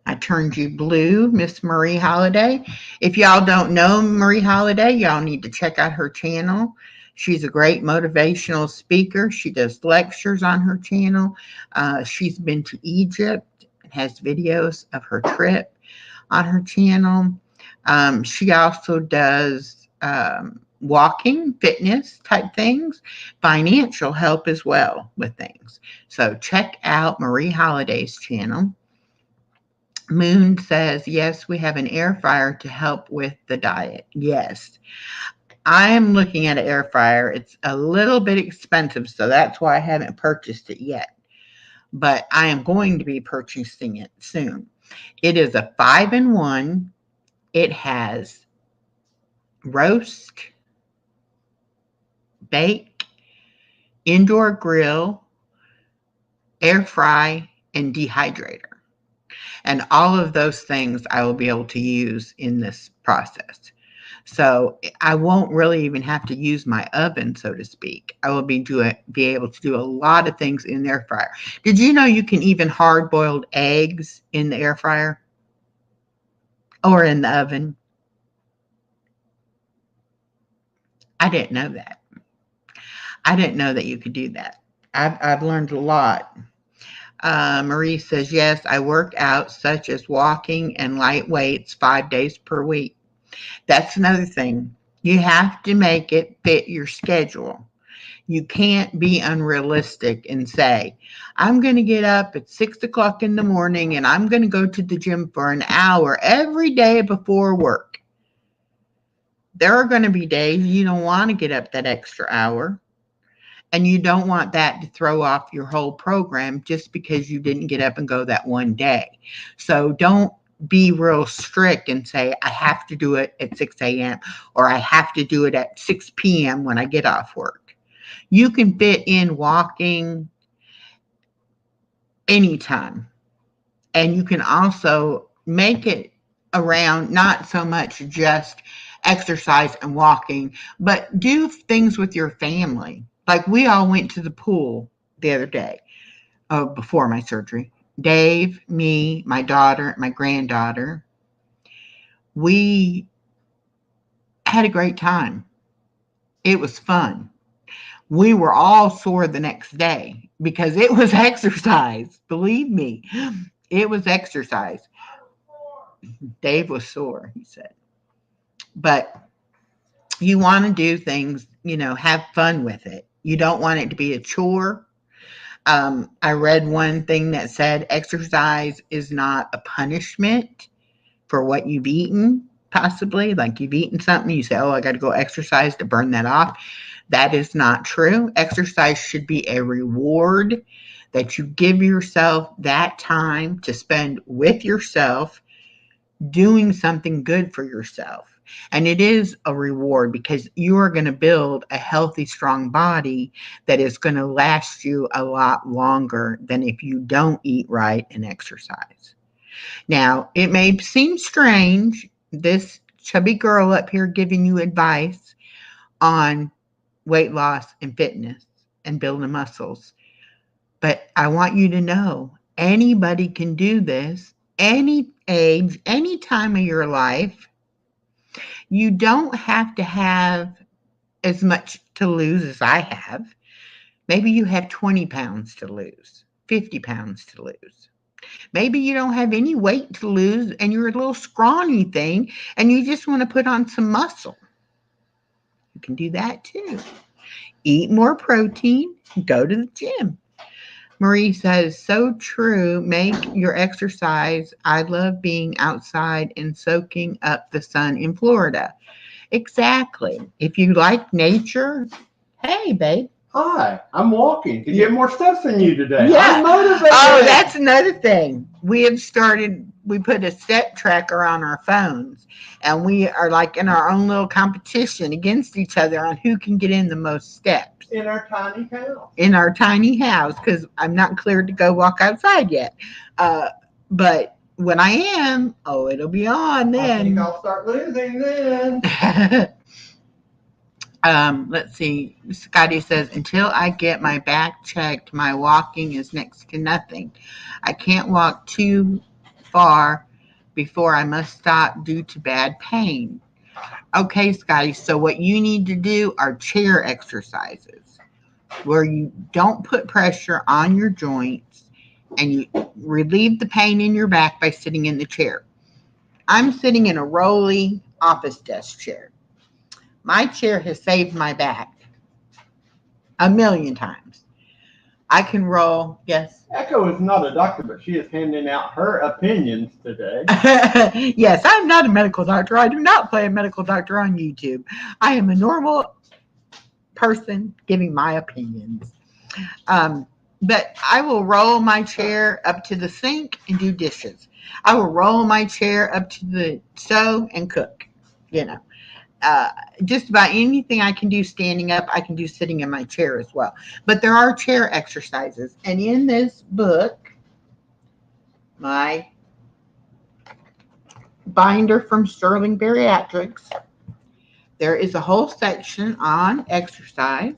I turned you blue, Miss Marie Holiday. If y'all don't know Marie Holiday, y'all need to check out her channel. She's a great motivational speaker. She does lectures on her channel. She's been to Egypt and has videos of her trip on her channel. She also does walking, fitness type things, financial help as well with things. So check out Marie Holiday's channel. Moon says, yes, we have an air fryer to help with the diet. Yes. I am looking at an air fryer. It's a little bit expensive, so that's why I haven't purchased it yet. But I am going to be purchasing it soon. It is a 5-in-1. It has roast, bake, indoor grill, air fry, and dehydrator. And all of those things I will be able to use in this process. So I won't really even have to use my oven, so to speak. I will be able to do a lot of things in the air fryer. Did you know you can even hard boiled eggs in the air fryer or in the oven? I didn't know that. I didn't know that you could do that. I've learned a lot. Marie says, yes, I work out such as walking and light weights 5 days per week. That's another thing. You have to make it fit your schedule. You can't be unrealistic and say, I'm going to get up at 6 o'clock in the morning and I'm going to go to the gym for an hour every day before work. There are going to be days you don't want to get up that extra hour. And you don't want that to throw off your whole program just because you didn't get up and go that one day. So don't be real strict and say, I have to do it at 6 a.m. or I have to do it at 6 p.m. when I get off work. You can fit in walking anytime. And you can also make it around not so much just exercise and walking, but do things with your family. Like we all went to the pool the other day before my surgery. Dave, me, my daughter, my granddaughter. We had a great time. It was fun. We were all sore the next day because it was exercise. Believe me, it was exercise. Dave was sore, he said. But you want to do things, have fun with it. You don't want it to be a chore. I read one thing that said exercise is not a punishment for what you've eaten, possibly. Like you've eaten something, you say, oh, I got to go exercise to burn that off. That is not true. Exercise should be a reward that you give yourself that time to spend with yourself doing something good for yourself. And it is a reward because you are going to build a healthy, strong body that is going to last you a lot longer than if you don't eat right and exercise. Now, it may seem strange, this chubby girl up here giving you advice on weight loss and fitness and building muscles. But I want you to know anybody can do this, any age, any time of your life. You don't have to have as much to lose as I have. Maybe you have 20 pounds to lose, 50 pounds to lose. Maybe you don't have any weight to lose and you're a little scrawny thing and you just want to put on some muscle. You can do that too. Eat more protein, go to the gym. Marie says, so true. Make your exercise. I love being outside and soaking up the sun in Florida. Exactly. If you like nature, hey, babe. Hi, I'm walking to get more steps than you today. Yeah. I'm motivated. Oh, that's another thing. We put a step tracker on our phones, and we are like in our own little competition against each other on who can get in the most steps. In our tiny house. In our tiny house, because I'm not cleared to go walk outside yet. But when I am, it'll be on then. I think I'll start losing then. Let's see. Scotty says, until I get my back checked, my walking is next to nothing. I can't walk too far before I must stop due to bad pain. Okay, Scotty, so what you need to do are chair exercises where you don't put pressure on your joints and you relieve the pain in your back by sitting in the chair. I'm sitting in a rolly office desk chair. My chair has saved my back 1,000,000 times. I can roll, yes. Echo is not a doctor, but she is handing out her opinions today. Yes, I'm not a medical doctor. I do not play a medical doctor on YouTube. I am a normal person giving my opinions. But I will roll my chair up to the sink and do dishes. I will roll my chair up to the stove and cook, just about anything I can do standing up, I can do sitting in my chair as well. But there are chair exercises. And in this book, my binder from Sterling Bariatrics, there is a whole section on exercise,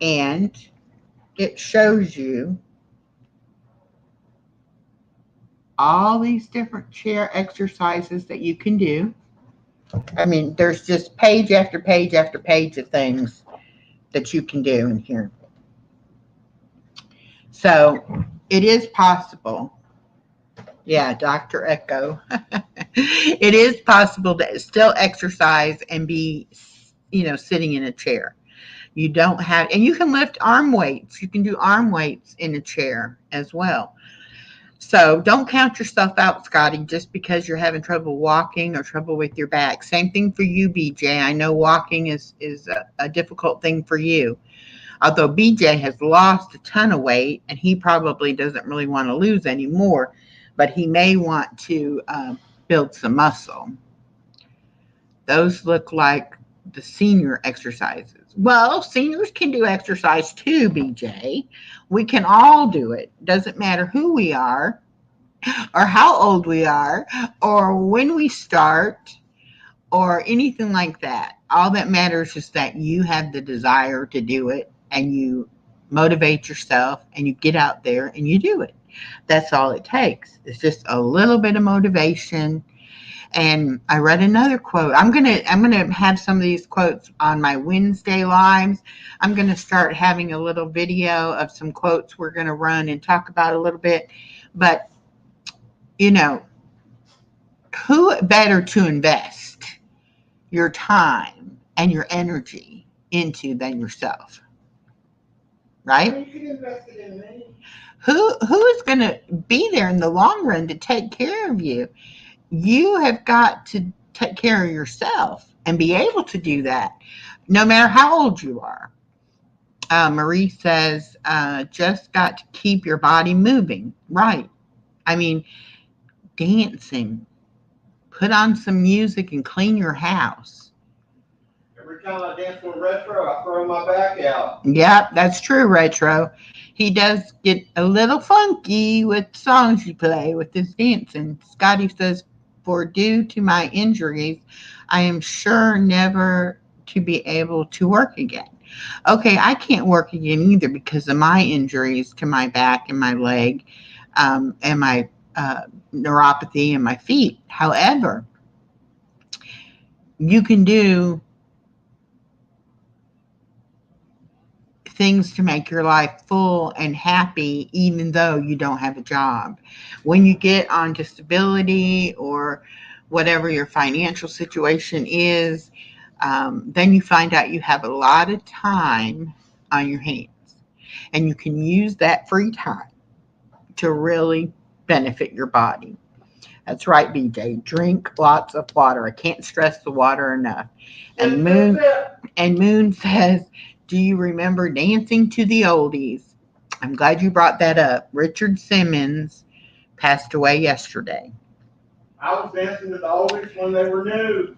and it shows you all these different chair exercises that you can do. I mean, there's just page after page after page of things that you can do in here. So it is possible. Yeah, Dr. Echo. It is possible to still exercise and be, sitting in a chair. You don't have, and you can lift arm weights. You can do arm weights in a chair as well. So don't count yourself out, Scotty, just because you're having trouble walking or trouble with your back. Same thing for you, BJ. I know walking is a difficult thing for you. Although BJ has lost a ton of weight, and he probably doesn't really want to lose any more, but he may want to build some muscle. Those look like the senior exercises. Well, seniors can do exercise too, BJ. We can all do it. Doesn't matter who we are or how old we are or when we start or anything like that. All that matters is that you have the desire to do it and you motivate yourself and you get out there and you do it. That's all it takes. It's just a little bit of motivation. And I read another quote. I'm gonna have some of these quotes on my Wednesday lives. I'm gonna start having a little video of some quotes we're gonna run and talk about a little bit. But who better to invest your time and your energy into than yourself, right? You can invest it in me. Who is going to be there in the long run to take care of you? You have got to take care of yourself and be able to do that no matter how old you are. Marie says, just got to keep your body moving. Right. I mean, dancing. Put on some music and clean your house. Every time I dance with Retro, I throw my back out. Yep, that's true, Retro. He does get a little funky with songs you play with his dancing. Scotty says, for due to my injuries, I am sure never to be able to work again. Okay, I can't work again either because of my injuries to my back and my leg and my neuropathy in my feet. However, you can do things to make your life full and happy even though you don't have a job. When you get on disability or whatever your financial situation is, then you find out you have a lot of time on your hands. And you can use that free time to really benefit your body. That's right, BJ. Drink lots of water. I can't stress the water enough. And Moon says, do you remember dancing to the oldies? I'm glad you brought that up. Richard Simmons passed away yesterday. I was dancing to the oldies when they were new.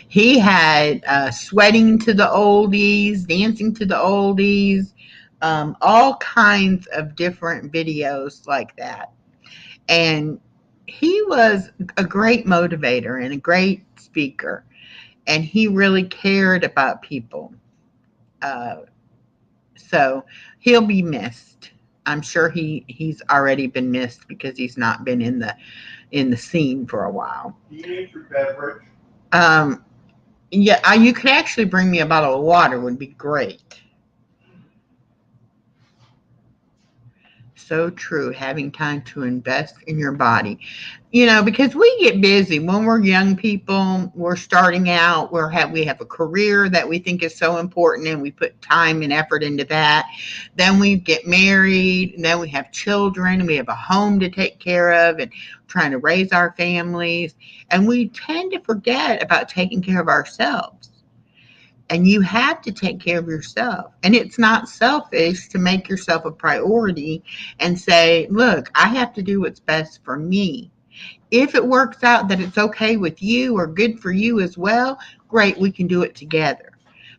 He had sweating to the oldies, dancing to the oldies, all kinds of different videos like that. And he was a great motivator and a great speaker. And he really cared about people. So he'll be missed. I'm sure he's already been missed because he's not been in the scene for a while. Do you need your beverage? Yeah, you could actually bring me a bottle of water. Would be great. So true, having time to invest in your body. Because we get busy when we're young people, we're starting out, we have a career that we think is so important and we put time and effort into that. Then we get married, and then we have children, and we have a home to take care of and trying to raise our families. And we tend to forget about taking care of ourselves. And you have to take care of yourself. And it's not selfish to make yourself a priority and say, look, I have to do what's best for me. If it works out that it's okay with you or good for you as well, great, we can do it together.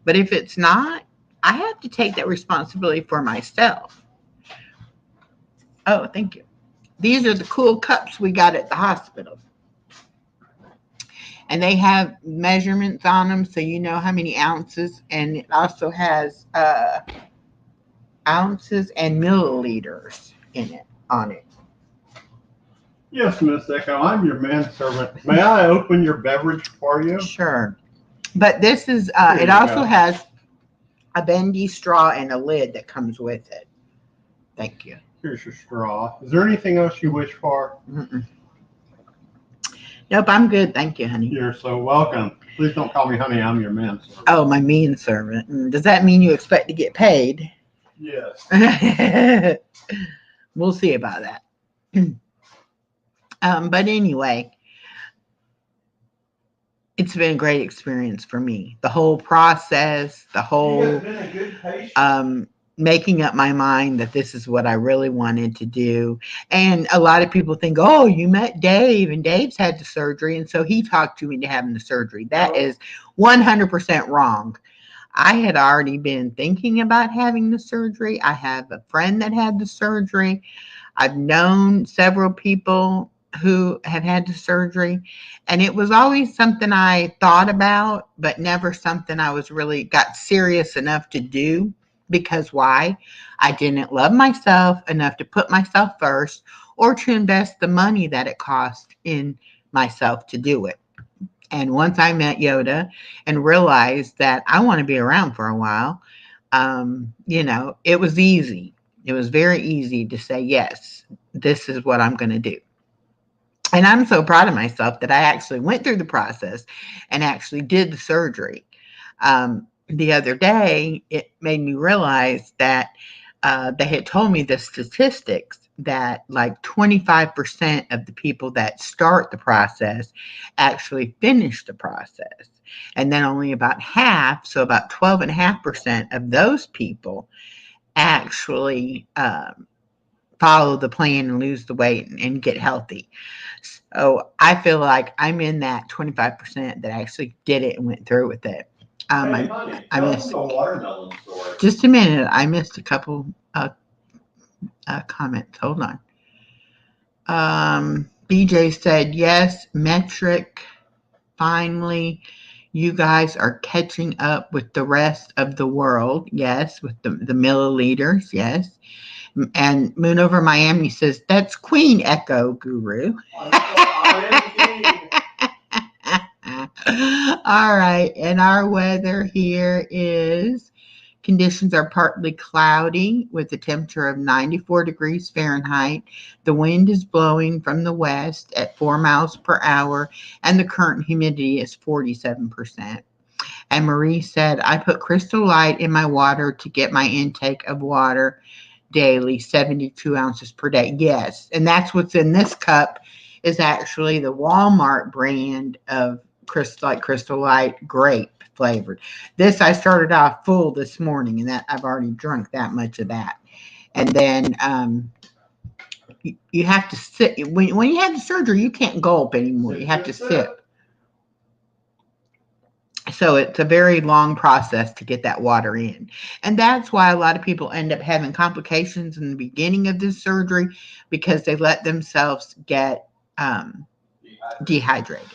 But if it's not, I have to take that responsibility for myself. Oh, thank you. These are the cool cups we got at the hospital. and they have measurements on them so you know how many ounces, and it also has ounces and milliliters in it on it. Yes, Miss Echo, I'm your manservant. May I open your beverage for you? Sure. But this is Here it you also go. has a bendy straw and a lid that comes with it. Thank you. Here's your straw. Is there anything else you wish for? Mm-mm. Nope, I'm good. Thank you, honey. You're so welcome. Please don't call me honey. I'm your manservant. Oh, my mean servant. Does that mean you expect to get paid? Yes. We'll see about that. But anyway, it's been a great experience for me. The whole process, the You whole have been a good patient. making up my mind that this is what I really wanted to do. And a lot of people think, oh, you met Dave and Dave's had the surgery. And so he talked you into having the surgery. That is 100% wrong. I had already been thinking about having the surgery. I have a friend that had the surgery. I've known several people who have had the surgery, and it was always something I thought about, but never something I was really got serious enough to do. Because why? I didn't love myself enough to put myself first or to invest the money that it cost in myself to do it. And once I met Yoda and realized that I want to be around for a while, it was easy. It was very easy to say, yes, this is what I'm going to do. And I'm so proud of myself that I actually went through the process and actually did the surgery. The other day, it made me realize that they had told me the statistics that like 25% of the people that start the process actually finish the process. And then only about half, so about 12.5% of those people actually follow the plan and lose the weight and get healthy. So I feel like I'm in that 25% that actually did it and went through with it. Hey, honey, I tell missed them the watermelon story. just a minute. I missed a couple comments. Hold on. BJ said, yes, metric. Finally, you guys are catching up with the rest of the world. Yes, with the milliliters. Yes. And Moon Over Miami says, that's Queen Echo Guru. All right. And our weather here is conditions are partly cloudy with a temperature of 94 degrees Fahrenheit. The wind is blowing from the west at 4 miles per hour, and the current humidity is 47%. And Marie said, I put Crystal Light in my water to get my intake of water daily, 72 ounces per day. Yes. And that's what's in this cup is actually the Walmart brand of Crystal Light grape flavored. This I started off full this morning, and that I've already drunk that much of that. And then you have to sit when you have the surgery. You can't gulp anymore. You have to sip. So it's a very long process to get that water in. And that's why a lot of people end up having complications in the beginning of this surgery because they let themselves get dehydrated.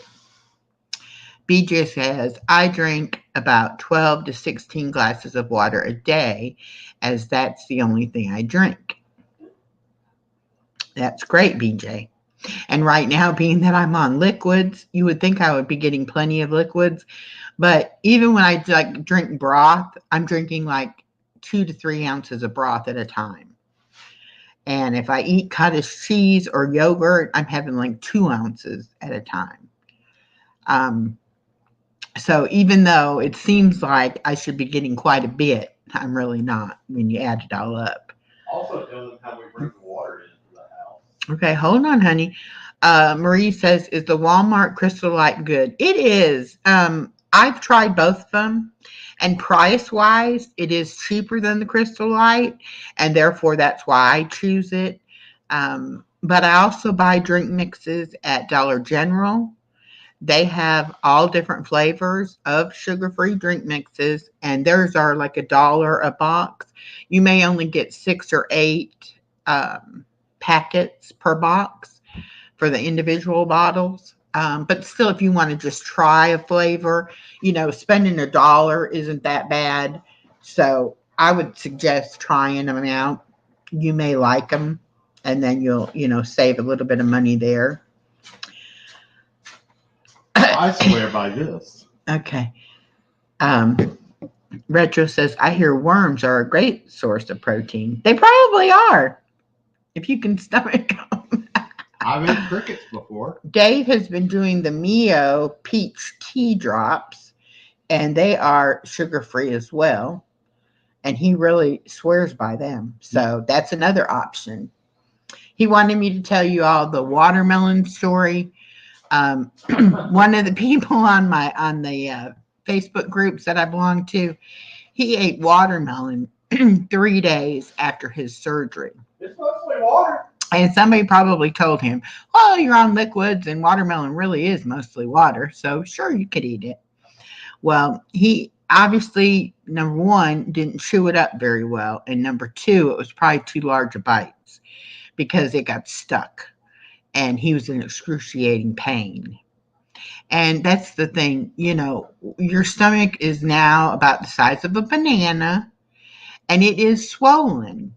BJ says, I drink about 12 to 16 glasses of water a day, as that's the only thing I drink. That's great, BJ. And right now, being that I'm on liquids, you would think I would be getting plenty of liquids. But even when I drink broth, I'm drinking like 2 to 3 ounces of broth at a time. And if I eat cottage cheese or yogurt, I'm having like 2 ounces at a time. So even though it seems like I should be getting quite a bit, I'm really not when you add it all up. Also tell them how we bring the water into the house. Okay, hold on, honey. Marie says, is the Walmart Crystal Light good? It is. I've tried both of them, and price-wise, it is cheaper than the Crystal Light, and therefore that's why I choose it. But I also buy drink mixes at Dollar General. They have all different flavors of sugar-free drink mixes, and theirs are like $1 a box. You may only get 6 or 8 packets per box for the individual bottles. But still, if you want to just try a flavor, spending $1 isn't that bad. So I would suggest trying them out. You may like them, and then you'll, save a little bit of money there. I swear by this. Okay. Retro says, I hear worms are a great source of protein. They probably are, if you can stomach them. I've ate crickets before. Dave has been doing the Mio peach tea drops, and they are sugar-free as well. And he really swears by them. So that's another option. He wanted me to tell you all the watermelon story. One of the people on the Facebook groups that I belong to, he ate watermelon 3 days after his surgery. It's mostly water. And somebody probably told him, well, you're on liquids and watermelon really is mostly water. So sure, you could eat it. Well, he obviously, number one, didn't chew it up very well. And number two, it was probably too large a bites because it got stuck. And he was in excruciating pain. And that's the thing, your stomach is now about the size of a banana, and it is swollen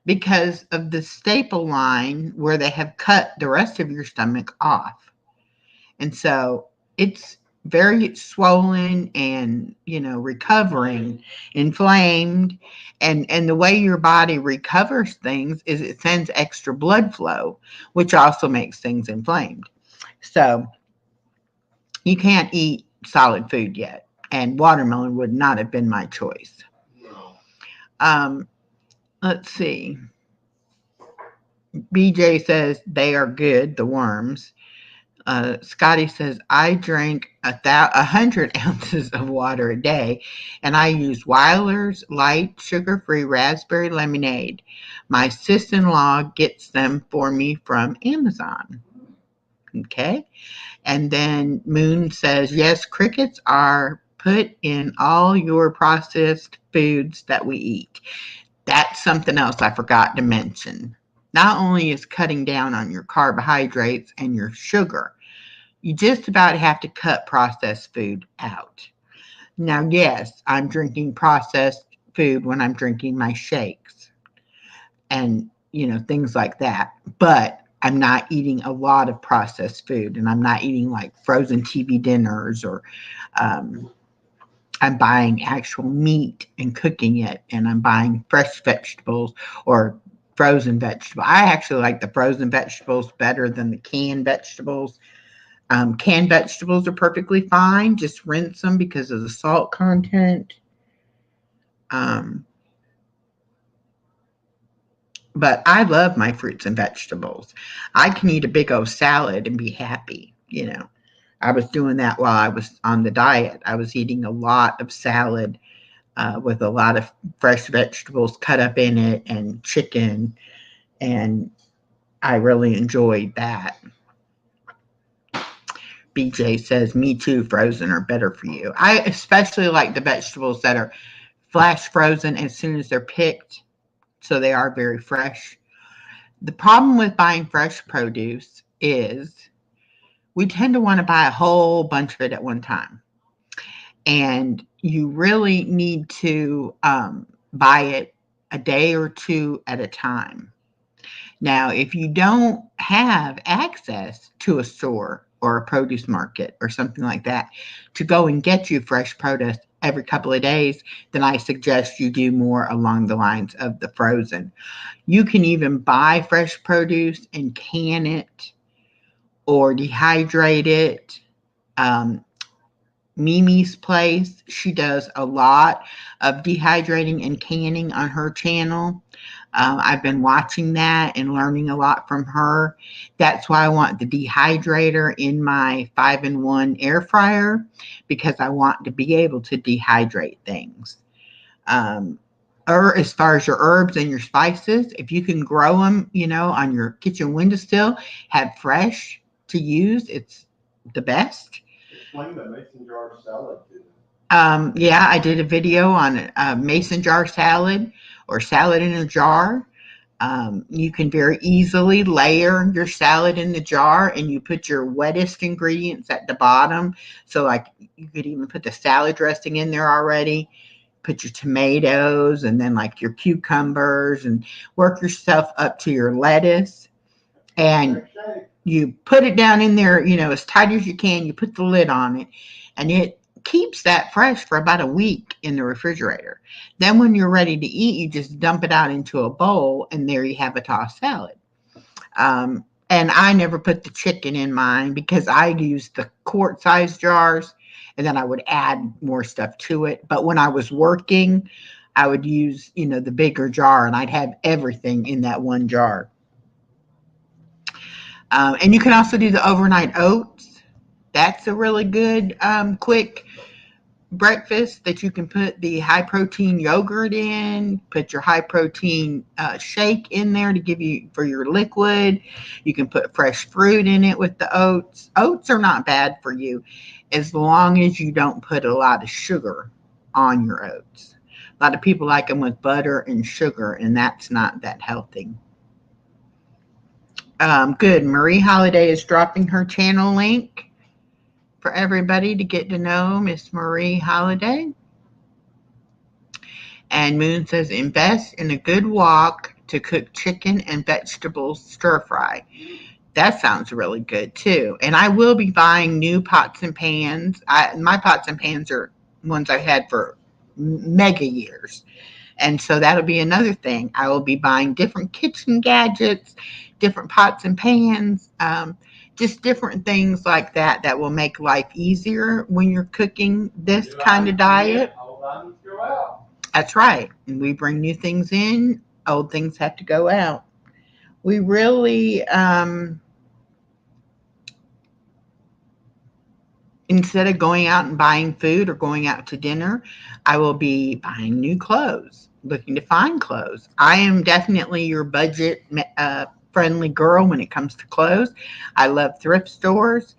because of the staple line where they have cut the rest of your stomach off. And so it's very swollen and, recovering, inflamed. And the way your body recovers things is it sends extra blood flow, which also makes things inflamed. So you can't eat solid food yet. And watermelon would not have been my choice. No. Let's see. BJ says they are good, the worms. Scotty says, I drink 100 ounces of water a day, and I use Weiler's light sugar-free raspberry lemonade. My sister-in-law gets them for me from Amazon. Okay. And then Moon says, yes, crickets are put in all your processed foods that we eat. That's something else I forgot to mention. Not only is cutting down on your carbohydrates and your sugar, you just about have to cut processed food out. Now, yes, I'm drinking processed food when I'm drinking my shakes and, things like that. But I'm not eating a lot of processed food, and I'm not eating like frozen TV dinners, or I'm buying actual meat and cooking it, and I'm buying fresh vegetables or frozen vegetables. I actually like the frozen vegetables better than the canned vegetables. Canned vegetables are perfectly fine. Just rinse them because of the salt content. But I love my fruits and vegetables. I can eat a big old salad and be happy. I was doing that while I was on the diet. I was eating a lot of salad with a lot of fresh vegetables cut up in it and chicken. And I really enjoyed that. BJ says, me too, frozen are better for you. I especially like the vegetables that are flash frozen as soon as they're picked. So they are very fresh. The problem with buying fresh produce is we tend to want to buy a whole bunch of it at one time. And you really need to buy it a day or two at a time. Now, if you don't have access to a store or a produce market or something like that to go and get you fresh produce every couple of days, then I suggest you do more along the lines of the frozen. You can even buy fresh produce and can it or dehydrate it. Mimi's Place, she does a lot of dehydrating and canning on her channel. I've been watching that and learning a lot from her. That's why I want the dehydrator in my 5-in-1 air fryer, because I want to be able to dehydrate things. Or as far as your herbs and your spices, if you can grow them, on your kitchen windowsill, have fresh to use, it's the best. Explain the mason jar salad to them. I did a video on mason jar salad or salad in a jar. You can very easily layer your salad in the jar, and you put your wettest ingredients at the bottom. So like you could even put the salad dressing in there already, put your tomatoes and then like your cucumbers, and work yourself up to your lettuce. And you put it down in there, as tight as you can. You put the lid on it, and it keeps that fresh for about a week in the refrigerator. Then when you're ready to eat, you just dump it out into a bowl, and there you have a tossed salad. And I never put the chicken in mine because I used the quart size jars, and then I would add more stuff to it. But when I was working, I would use, the bigger jar, and I'd have everything in that one jar. And you can also do the overnight oats. That's a really good, quick breakfast that you can put the high protein yogurt in, put your high protein shake in there to give you for your liquid. You can put fresh fruit in it with the oats. Oats are not bad for you as long as you don't put a lot of sugar on your oats. A lot of people like them with butter and sugar, and that's not that healthy. Good. Marie Holiday is dropping her channel link for everybody to get to know Miss Marie Holiday. And Moon says, invest in a good wok to cook chicken and vegetables stir fry. That sounds really good too. And I will be buying new pots and pans. My pots and pans are ones I've had for mega years. And so that'll be another thing. I will be buying different kitchen gadgets, different pots and pans, just different things like that will make life easier when you're cooking this kind of diet. That's right. And we bring new things in, old things have to go out. We really, instead of going out and buying food or going out to dinner, I will be buying new clothes, looking to find clothes. I am definitely your budget friendly girl when it comes to clothes. I love thrift stores,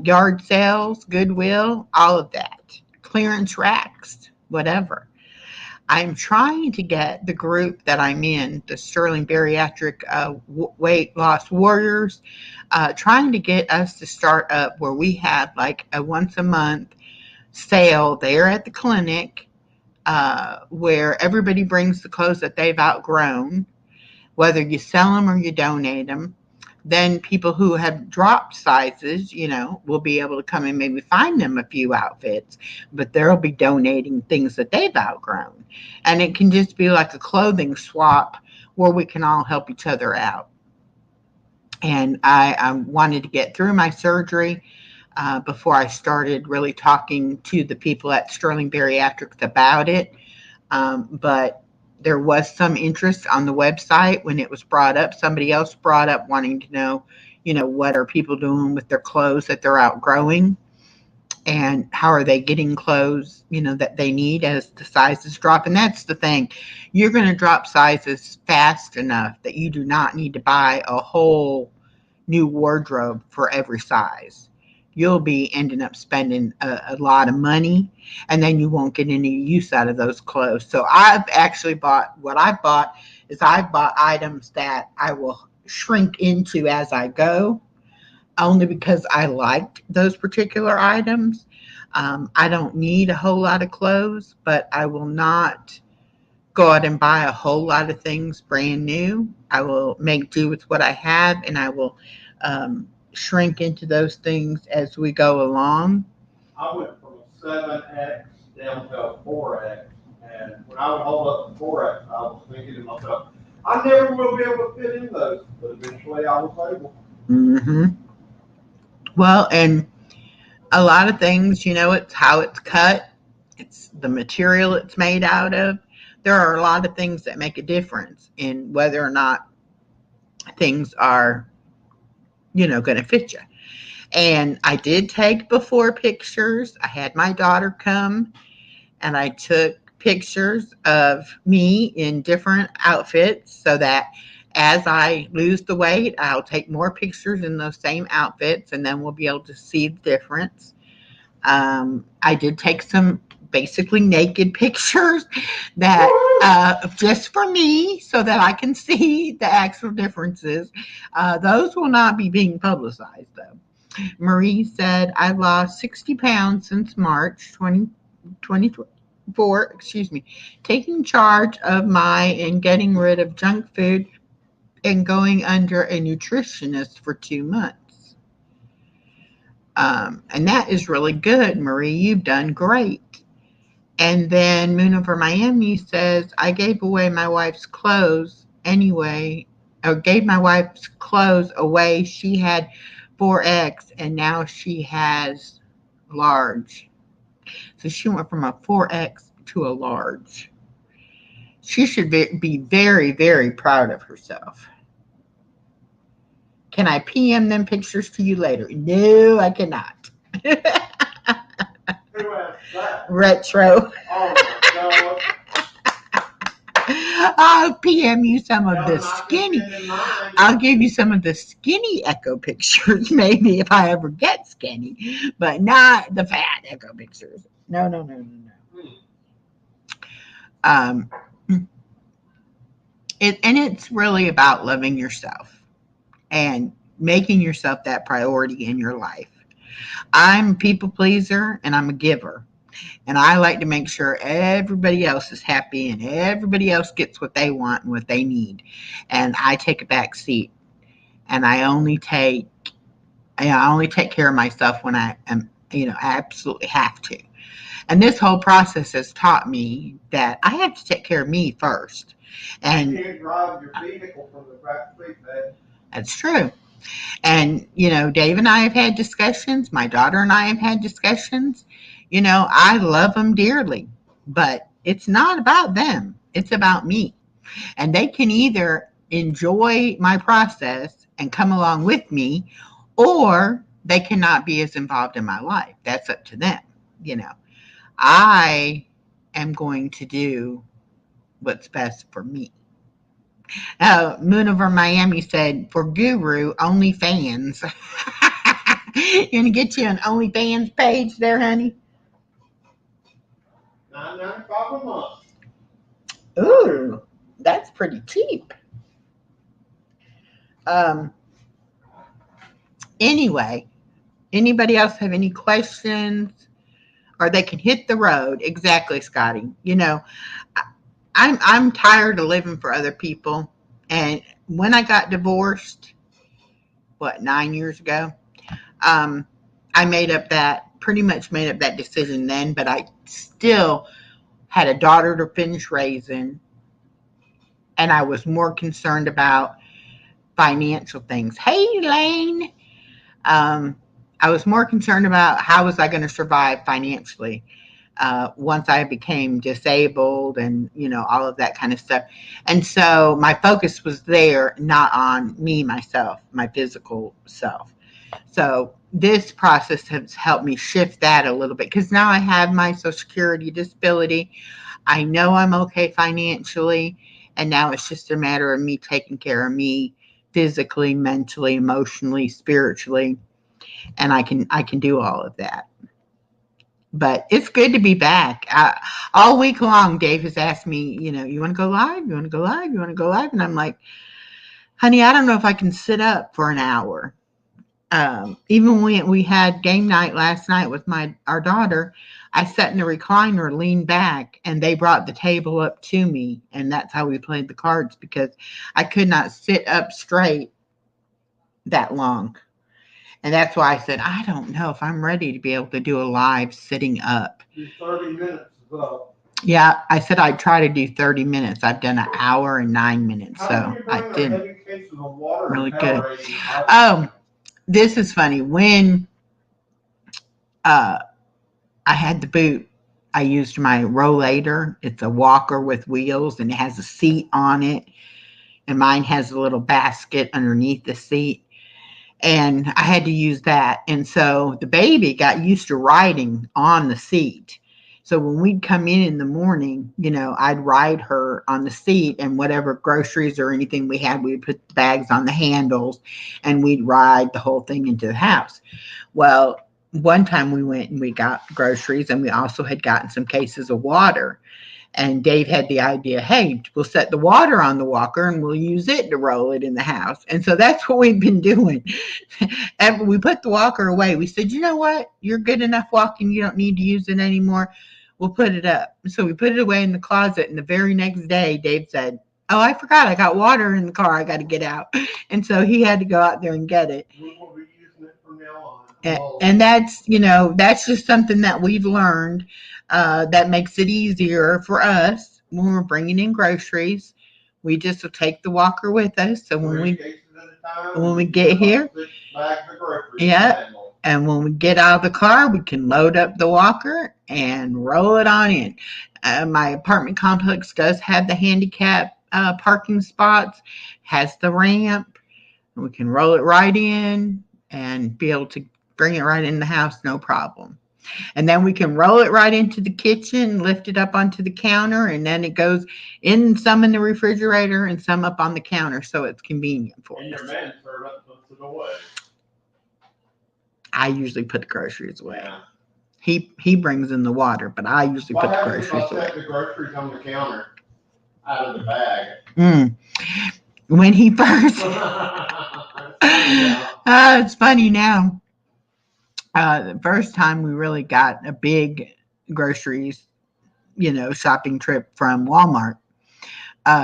yard sales, Goodwill, all of that, clearance racks, whatever. I'm trying to get the group that I'm in, the Sterling Bariatric Weight Loss Warriors, trying to get us to start up where we have like a once a month sale there at the clinic, where everybody brings the clothes that they've outgrown, whether you sell them or you donate them. Then people who have dropped sizes, will be able to come and maybe find them a few outfits, but they'll be donating things that they've outgrown. And it can just be like a clothing swap where we can all help each other out. And I wanted to get through my surgery before I started really talking to the people at Sterling Bariatrics about it. But there was some interest on the website when it was brought up. Somebody else brought up wanting to know, what are people doing with their clothes that they're outgrowing, and how are they getting clothes, that they need as the sizes drop. And that's the thing. You're going to drop sizes fast enough that you do not need to buy a whole new wardrobe for every size. You'll be ending up spending a lot of money, and then you won't get any use out of those clothes. So I've actually bought items that I will shrink into as I go, only because I liked those particular items. I don't need a whole lot of clothes, but I will not go out and buy a whole lot of things brand new. I will make do with what I have, and I will shrink into those things as we go along. I went from a 7X down to a 4X, and when I would hold up the 4X, I was thinking to myself, I never will be able to fit in those, but eventually I was able. Mm-hmm. Well, and a lot of things, it's how it's cut, it's the material it's made out of. There are a lot of things that make a difference in whether or not things are, going to fit you. And I did take before pictures. I had my daughter come, and I took pictures of me in different outfits so that as I lose the weight, I'll take more pictures in those same outfits, and then we'll be able to see the difference. I did take some basically naked pictures that just for me so that I can see the actual differences. Those will not be being publicized though. Marie said, I lost 60 pounds since March 2024, excuse me, taking charge of my and getting rid of junk food and going under a nutritionist for 2 months. And that is really good, Marie. You've done great. And then Moon over Miami says, I gave away my wife's clothes anyway, or gave my wife's clothes away. She had 4X and now she has large. So she went from a 4X to a large. She should be very, very proud of herself. Can I PM them pictures to you later? No, I cannot. Retro. Oh my God. I'll PM you some of the skinny. I'll give you some of the skinny Echo pictures, maybe if I ever get skinny, but not the fat Echo pictures. No. And it's really about loving yourself and making yourself that priority in your life. I'm a people pleaser and I'm a giver. And I like to make sure everybody else is happy and everybody else gets what they want and what they need. And I take a back seat. And I only take care of myself when I am, I absolutely have to. And this whole process has taught me that I have to take care of me first. And you can't drive your vehicle from the back seat, man. That's true. And, Dave and I have had discussions. My daughter and I have had discussions. I love them dearly, but it's not about them. It's about me. And they can either enjoy my process and come along with me, or they cannot be as involved in my life. That's up to them. I am going to do what's best for me. Moon over Miami said, for Guru, OnlyFans. You going to get you an OnlyFans page there, honey? $9.95 a month. Ooh, that's pretty cheap. Anyway, anybody else have any questions? Or they can hit the road. Exactly, Scotty. I'm tired of living for other people. And when I got divorced, 9 years ago, I pretty much made up that decision then, but I still had a daughter to finish raising, and I was more concerned about financial things. Hey, Elaine. I was more concerned about how was I going to survive financially once I became disabled and, all of that kind of stuff. And so my focus was there, not on me, myself, my physical self. So this process has helped me shift that a little bit because now I have my Social Security disability. I know I'm okay financially, and now it's just a matter of me taking care of me physically, mentally, emotionally, spiritually, and I can do all of that. But it's good to be back. All week long, Dave has asked me, you want to go live? You want to go live? You want to go live? And I'm like, honey, I don't know if I can sit up for an hour. Even when we had game night last night with our daughter, I sat in the recliner, leaned back, and they brought the table up to me. And that's how we played the cards because I could not sit up straight that long. And that's why I said, I don't know if I'm ready to be able to do a live sitting up. Do 30 minutes as well. Yeah, I said I'd try to do 30 minutes. I've done an hour and 9 minutes, so I didn't. Really good. Oh, this is funny. When I had the boot, I used my Rollator. It's a walker with wheels, and it has a seat on it. And mine has a little basket underneath the seat. And I had to use that. And so the baby got used to riding on the seat. So when we'd come in the morning, I'd ride her on the seat, and whatever groceries or anything we had, we'd put the bags on the handles and we'd ride the whole thing into the house. Well, one time we went and we got groceries, and we also had gotten some cases of water. And Dave had the idea, hey, we'll set the water on the walker and we'll use it to roll it in the house. And so that's what we've been doing. And we put the walker away. We said, you know what? You're good enough walking. You don't need to use it anymore. We'll put it up. So we put it away in the closet. And the very next day, Dave said, oh, I forgot. I got water in the car. I got to get out. And so he had to go out there and get it. We will be using it from now on. And that's, that's just something that we've learned that makes it easier for us when we're bringing in groceries. We just will take the walker with us. So when we get here, yeah, and when we get out of the car, we can load up the walker and roll it on in. My apartment complex does have the handicap parking spots, has the ramp. We can roll it right in and be able to bring it right in the house, no problem. And then we can roll it right into the kitchen, lift it up onto the counter, and then it goes in some in the refrigerator and some up on the counter, so it's convenient for us. And your man servant puts it away. I usually put the groceries away. Yeah. He brings in the water, but I usually put the groceries away. Set the groceries on the counter out of the bag? When he first, it's funny now. The first time we really got a big groceries, shopping trip from Walmart.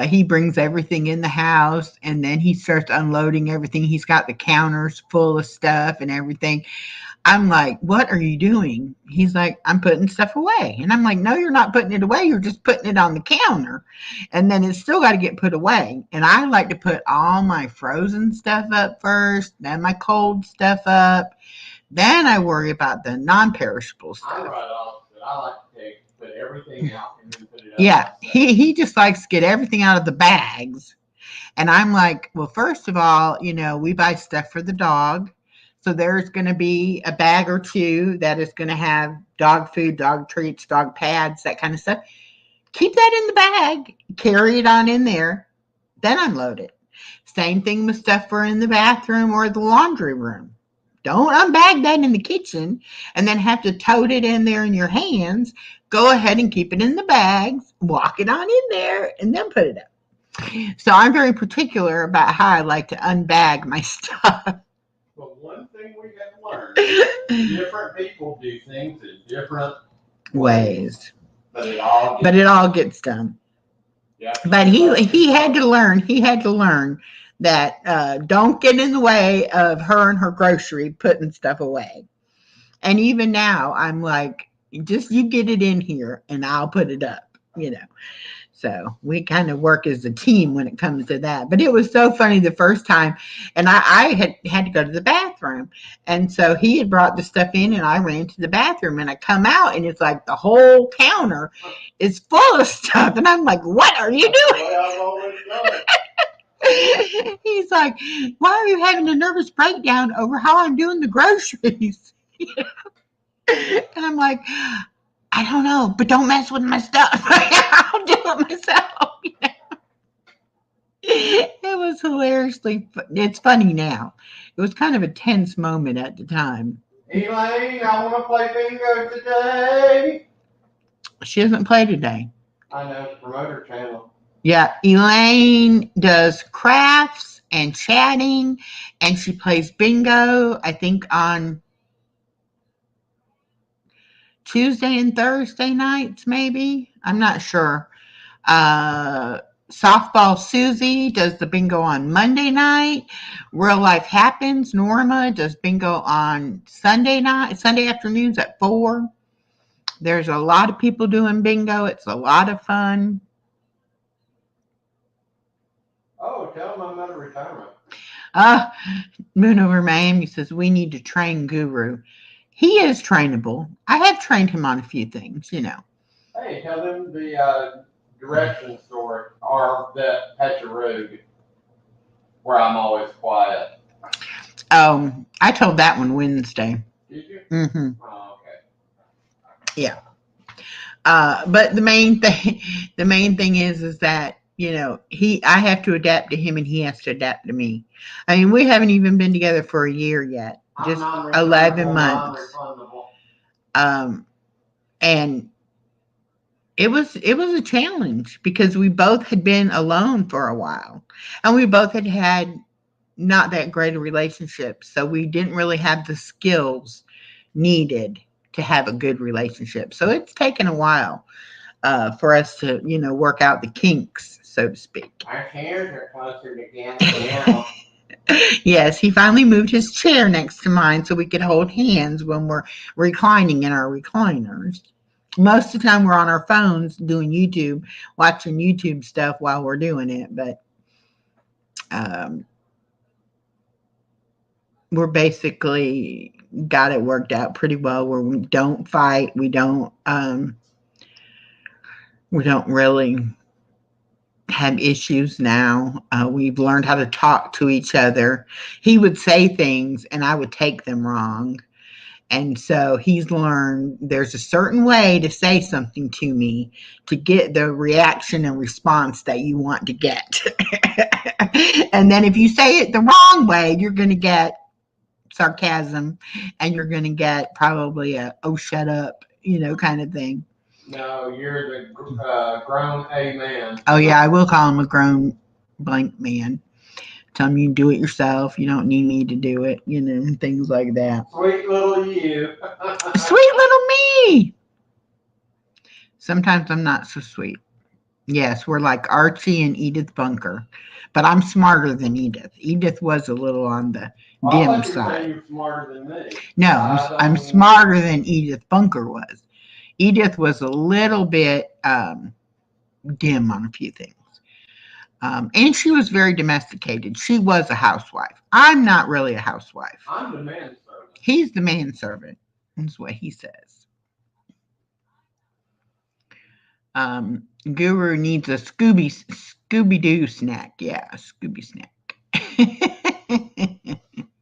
He brings everything in the house, and then he starts unloading everything. He's got the counters full of stuff and everything. I'm like, what are you doing? He's like, I'm putting stuff away. And I'm like, no, you're not putting it away. You're just putting it on the counter. And then it's still got to get put away. And I like to put all my frozen stuff up first, then my cold stuff up. Then I worry about the non-perishable stuff. I'm right off, but I like to put everything out and then put it up. Yeah, he just likes to get everything out of the bags. And I'm like, well, first of all, we buy stuff for the dog. So there's going to be a bag or two that is going to have dog food, dog treats, dog pads, that kind of stuff. Keep that in the bag. Carry it on in there. Then unload it. Same thing with stuff for in the bathroom or the laundry room. Don't unbag that in the kitchen and then have to tote it in there in your hands. Go ahead and keep it in the bags, walk it on in there, and then put it up. So I'm very particular about how I like to unbag my stuff. But one thing we have learned, different people do things in different ways. But it all gets done. Yeah. But he had to learn. He had to learn that don't get in the way of her and her grocery putting stuff away. And even now, I'm like, just you get it in here and I'll put it up, So we kind of work as a team when it comes to that. But it was so funny the first time. And I had to go to the bathroom. And so he had brought the stuff in and I ran to the bathroom. And I come out and it's like the whole counter is full of stuff. And I'm like, what are you doing? He's like, why are you having a nervous breakdown over how I'm doing the groceries? And I'm like, I don't know, but don't mess with my stuff. I'll do it myself. It was hilariously, it's funny now. It was kind of a tense moment at the time. Elaine, I want to play bingo today. She doesn't play today. I know, promoter channel. Yeah, Elaine does crafts and chatting, and she plays bingo, I think, on Tuesday and Thursday nights, maybe. I'm not sure. Softball Susie does the bingo on Monday night. Real Life Happens, Norma does bingo on Sunday afternoons at 4. There's a lot of people doing bingo. It's a lot of fun. Oh, tell them I'm out of retirement. Moon over Miami says, we need to train Guru. He is trainable. I have trained him on a few things, Hey, tell them the direction store or that Petra Road where I'm always quiet. I told that one Wednesday. Did you? Mm-hmm. Oh, okay. Yeah. But the main thing is that, I have to adapt to him and he has to adapt to me. I mean, we haven't even been together for a year yet. just non-refundable, 11 months. non-refundable. And it was a challenge because we both had been alone for a while, and we both had not that great a relationship, so we didn't really have the skills needed to have a good relationship. So it's taken a while for us to, work out the kinks, so to speak. Our chairs are closer together now. Yes, he finally moved his chair next to mine so we could hold hands when we're reclining in our recliners. Most of the time we're on our phones doing YouTube, watching YouTube stuff while we're doing it, but we're basically got it worked out pretty well where we don't fight, we don't really have issues now. We've learned how to talk to each other. He would say things and I would take them wrong. And so he's learned there's a certain way to say something to me to get the reaction and response that you want to get. And then if you say it the wrong way, you're going to get sarcasm and you're going to get probably a, oh, shut up, kind of thing. No, you're the grown A man. Oh, yeah, I will call him a grown blank man. Tell him you can do it yourself. You don't need me to do it, things like that. Sweet little you. Sweet little me. Sometimes I'm not so sweet. Yes, we're like Archie and Edith Bunker. But I'm smarter than Edith. Edith was a little on the dim side. You're smarter than me. No, I'm smarter than Edith Bunker was. Edith was a little bit dim on a few things. And she was very domesticated. She was a housewife. I'm not really a housewife. I'm the manservant. He's the manservant. That's what he says. Guru needs a Scooby-Doo snack. Yeah, a Scooby snack.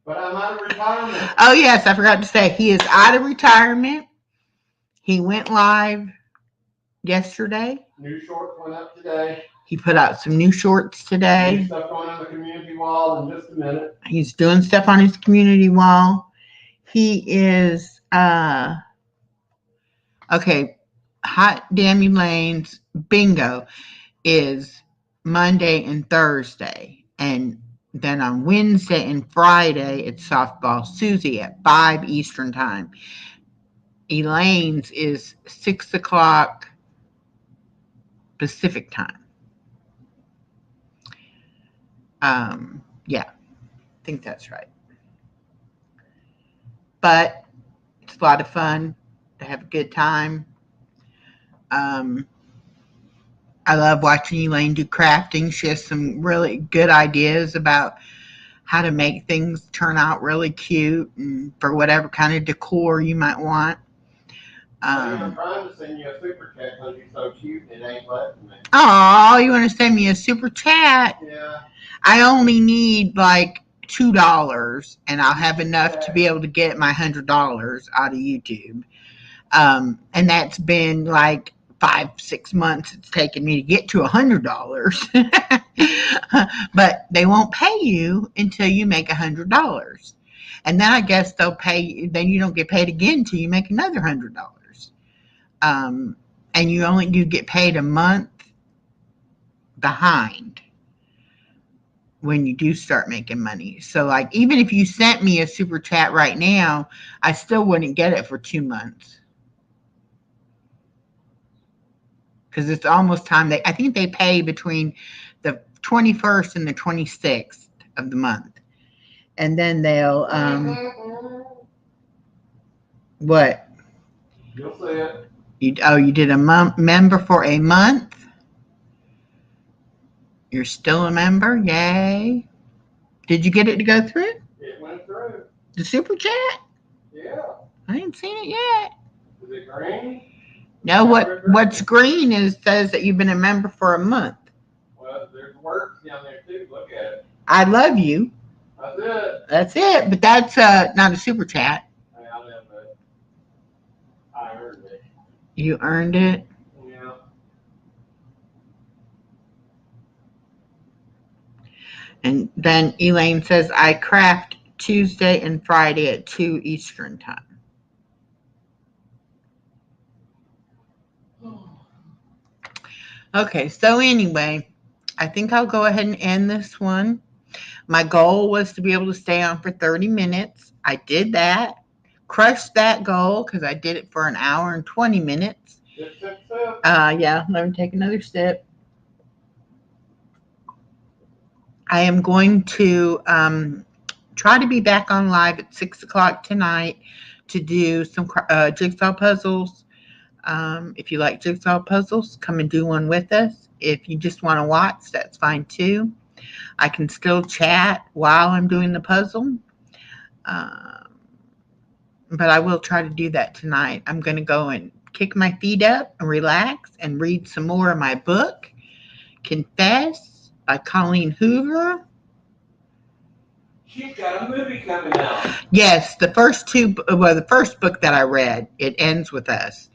But I'm out of retirement. Oh, yes, I forgot to say, he is out of retirement. He went live yesterday. New shorts went up today. He put out some new shorts today. New stuff going on the community wall in just a minute. He's doing stuff on his community wall. He is, okay, Hot Damn Elaine's bingo is Monday and Thursday. And then on Wednesday and Friday, it's Softball Susie at 5 Eastern Time. Elaine's is 6 o'clock Pacific Time. Yeah, I think that's right. But it's a lot of fun to have a good time. I love watching Elaine do crafting. She has some really good ideas about how to make things turn out really cute and for whatever kind of decor you might want. I'm trying to send you a super chat because you're so cute and it ain't letting me. Oh, you want to send me a super chat? Yeah. I only need like $2 and I'll have enough to be able to get my $100 out of YouTube. And that's been like 5-6 months it's taken me to get to $100. But they won't pay you until you make $100. And then I guess they'll pay you, then you don't get paid again until you make another $100. And you get paid a month behind when you do start making money. So like, even if you sent me a super chat right now, I still wouldn't get it for 2 months. Because it's almost time. I think they pay between the 21st and the 26th of the month. And then they'll, what? You'll see it. You did a member for a month? You're still a member? Yay. Did you get it to go through? It went through. The super chat? Yeah. I ain't seen it yet. Is it green? No, what's green says that you've been a member for a month. Well, there's words down there too. Look at it. I love you. That's it. That's it. But that's not a super chat. I earned it. You earned it? Yeah. And then Elaine says, I craft Tuesday and Friday at 2 Eastern time. Okay, so anyway, I think I'll go ahead and end this one. My goal was to be able to stay on for 30 minutes. I did that, crushed that goal because I did it for an hour and 20 minutes. Yeah, let me take another sip. I am going to try to be back on live at 6 o'clock tonight to do some jigsaw puzzles. If you like jigsaw puzzles, come and do one with us. If you just want to watch, that's fine too. I can still chat while I'm doing the puzzle. But I will try to do that tonight. I'm going to go and kick my feet up and relax and read some more of my book, Confess by Colleen Hoover. She's got a movie coming out. Yes, the first book that I read, It Ends With Us.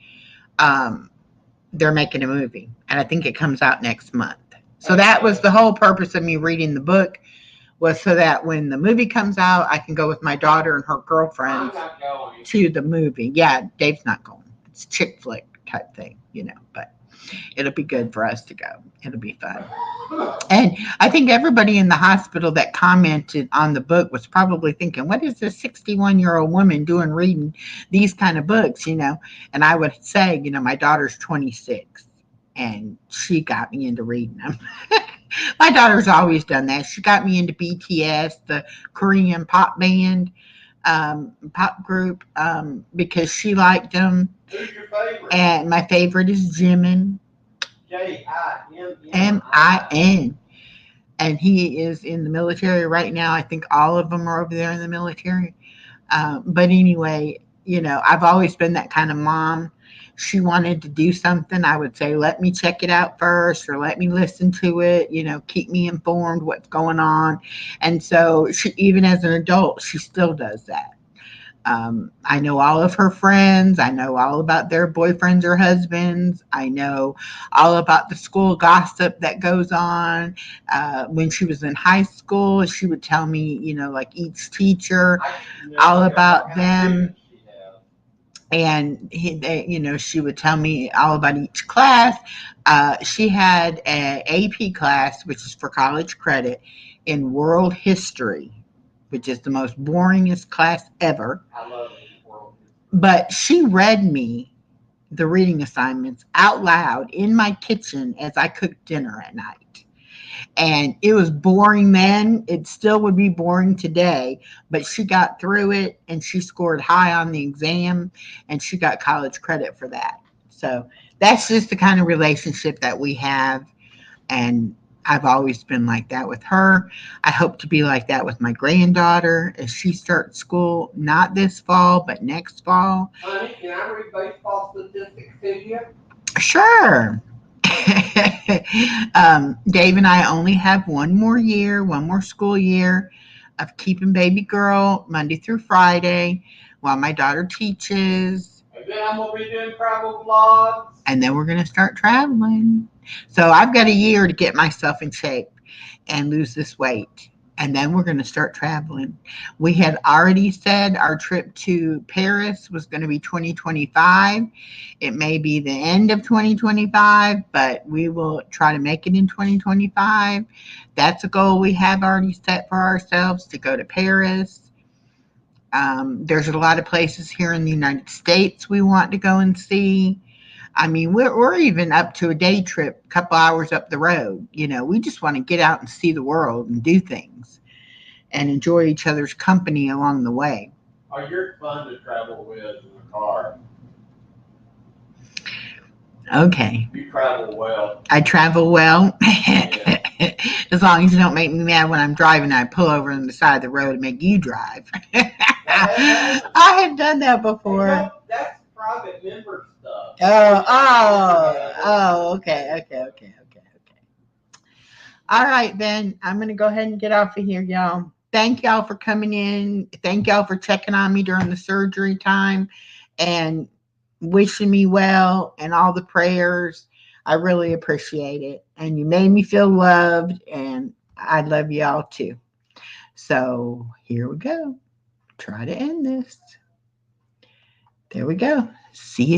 They're making a movie, and I think it comes out next month. So that was the whole purpose of me reading the book, was so that when the movie comes out, I can go with my daughter and her girlfriends to the movie. Yeah, Dave's not going. It's a chick flick type thing, but it'll be good for us to go. It'll be fun. And I think everybody in the hospital that commented on the book was probably thinking, what is this 61-year-old woman doing reading these kind of books, And I would say, my daughter's 26 and she got me into reading them. My daughter's always done that. She got me into BTS, the Korean pop band, pop group, because she liked them. Who's your favorite? And my favorite is Jimin. Jimin. And he is in the military right now. I think all of them are over there in the military. But anyway, I've always been that kind of mom. She wanted to do something, I would say, let me check it out first, or let me listen to it, keep me informed what's going on. And so she, even as an adult, she still does that. I know all of her friends. I know all about their boyfriends or husbands. I know all about the school gossip that goes on. When she was in high school, she would tell me, like each teacher, all about them. And she would tell me all about each class. She had an AP class, which is for college credit, in world history, which is the most boringest class ever. I love it. But she read me the reading assignments out loud in my kitchen as I cooked dinner at night. And it was boring then. It still would be boring today, but she got through it and she scored high on the exam and she got college credit for that. So that's just the kind of relationship that we have. And I've always been like that with her. I hope to be like that with my granddaughter as she starts school, not this fall, but next fall. Honey, can I read baseball statistics to you? Sure. Dave and I only have one more school year of keeping baby girl Monday through Friday while my daughter teaches. And then I'm going to be doing travel vlogs. And then we're going to start traveling. So I've got a year to get myself in shape and lose this weight. And then we're going to start traveling. We had already said our trip to Paris was going to be 2025. It may be the end of 2025, but we will try to make it in 2025. That's a goal we have already set for ourselves, to go to Paris. There's a lot of places here in the United States we want to go and see. I mean, we're even up to a day trip, a couple hours up the road. We just want to get out and see the world and do things and enjoy each other's company along the way. Are you fun to travel with in the car? Okay. You travel well. I travel well. Yeah. As long as you don't make me mad when I'm driving, I pull over on the side of the road and make you drive. I have done that before. No, that's private member stuff. Okay. All right, then. I'm going to go ahead and get off of here, y'all. Thank y'all for coming in. Thank y'all for checking on me during the surgery time and wishing me well and all the prayers. I really appreciate it. And you made me feel loved, and I love y'all too. So here we go. Try to end this. There we go. See you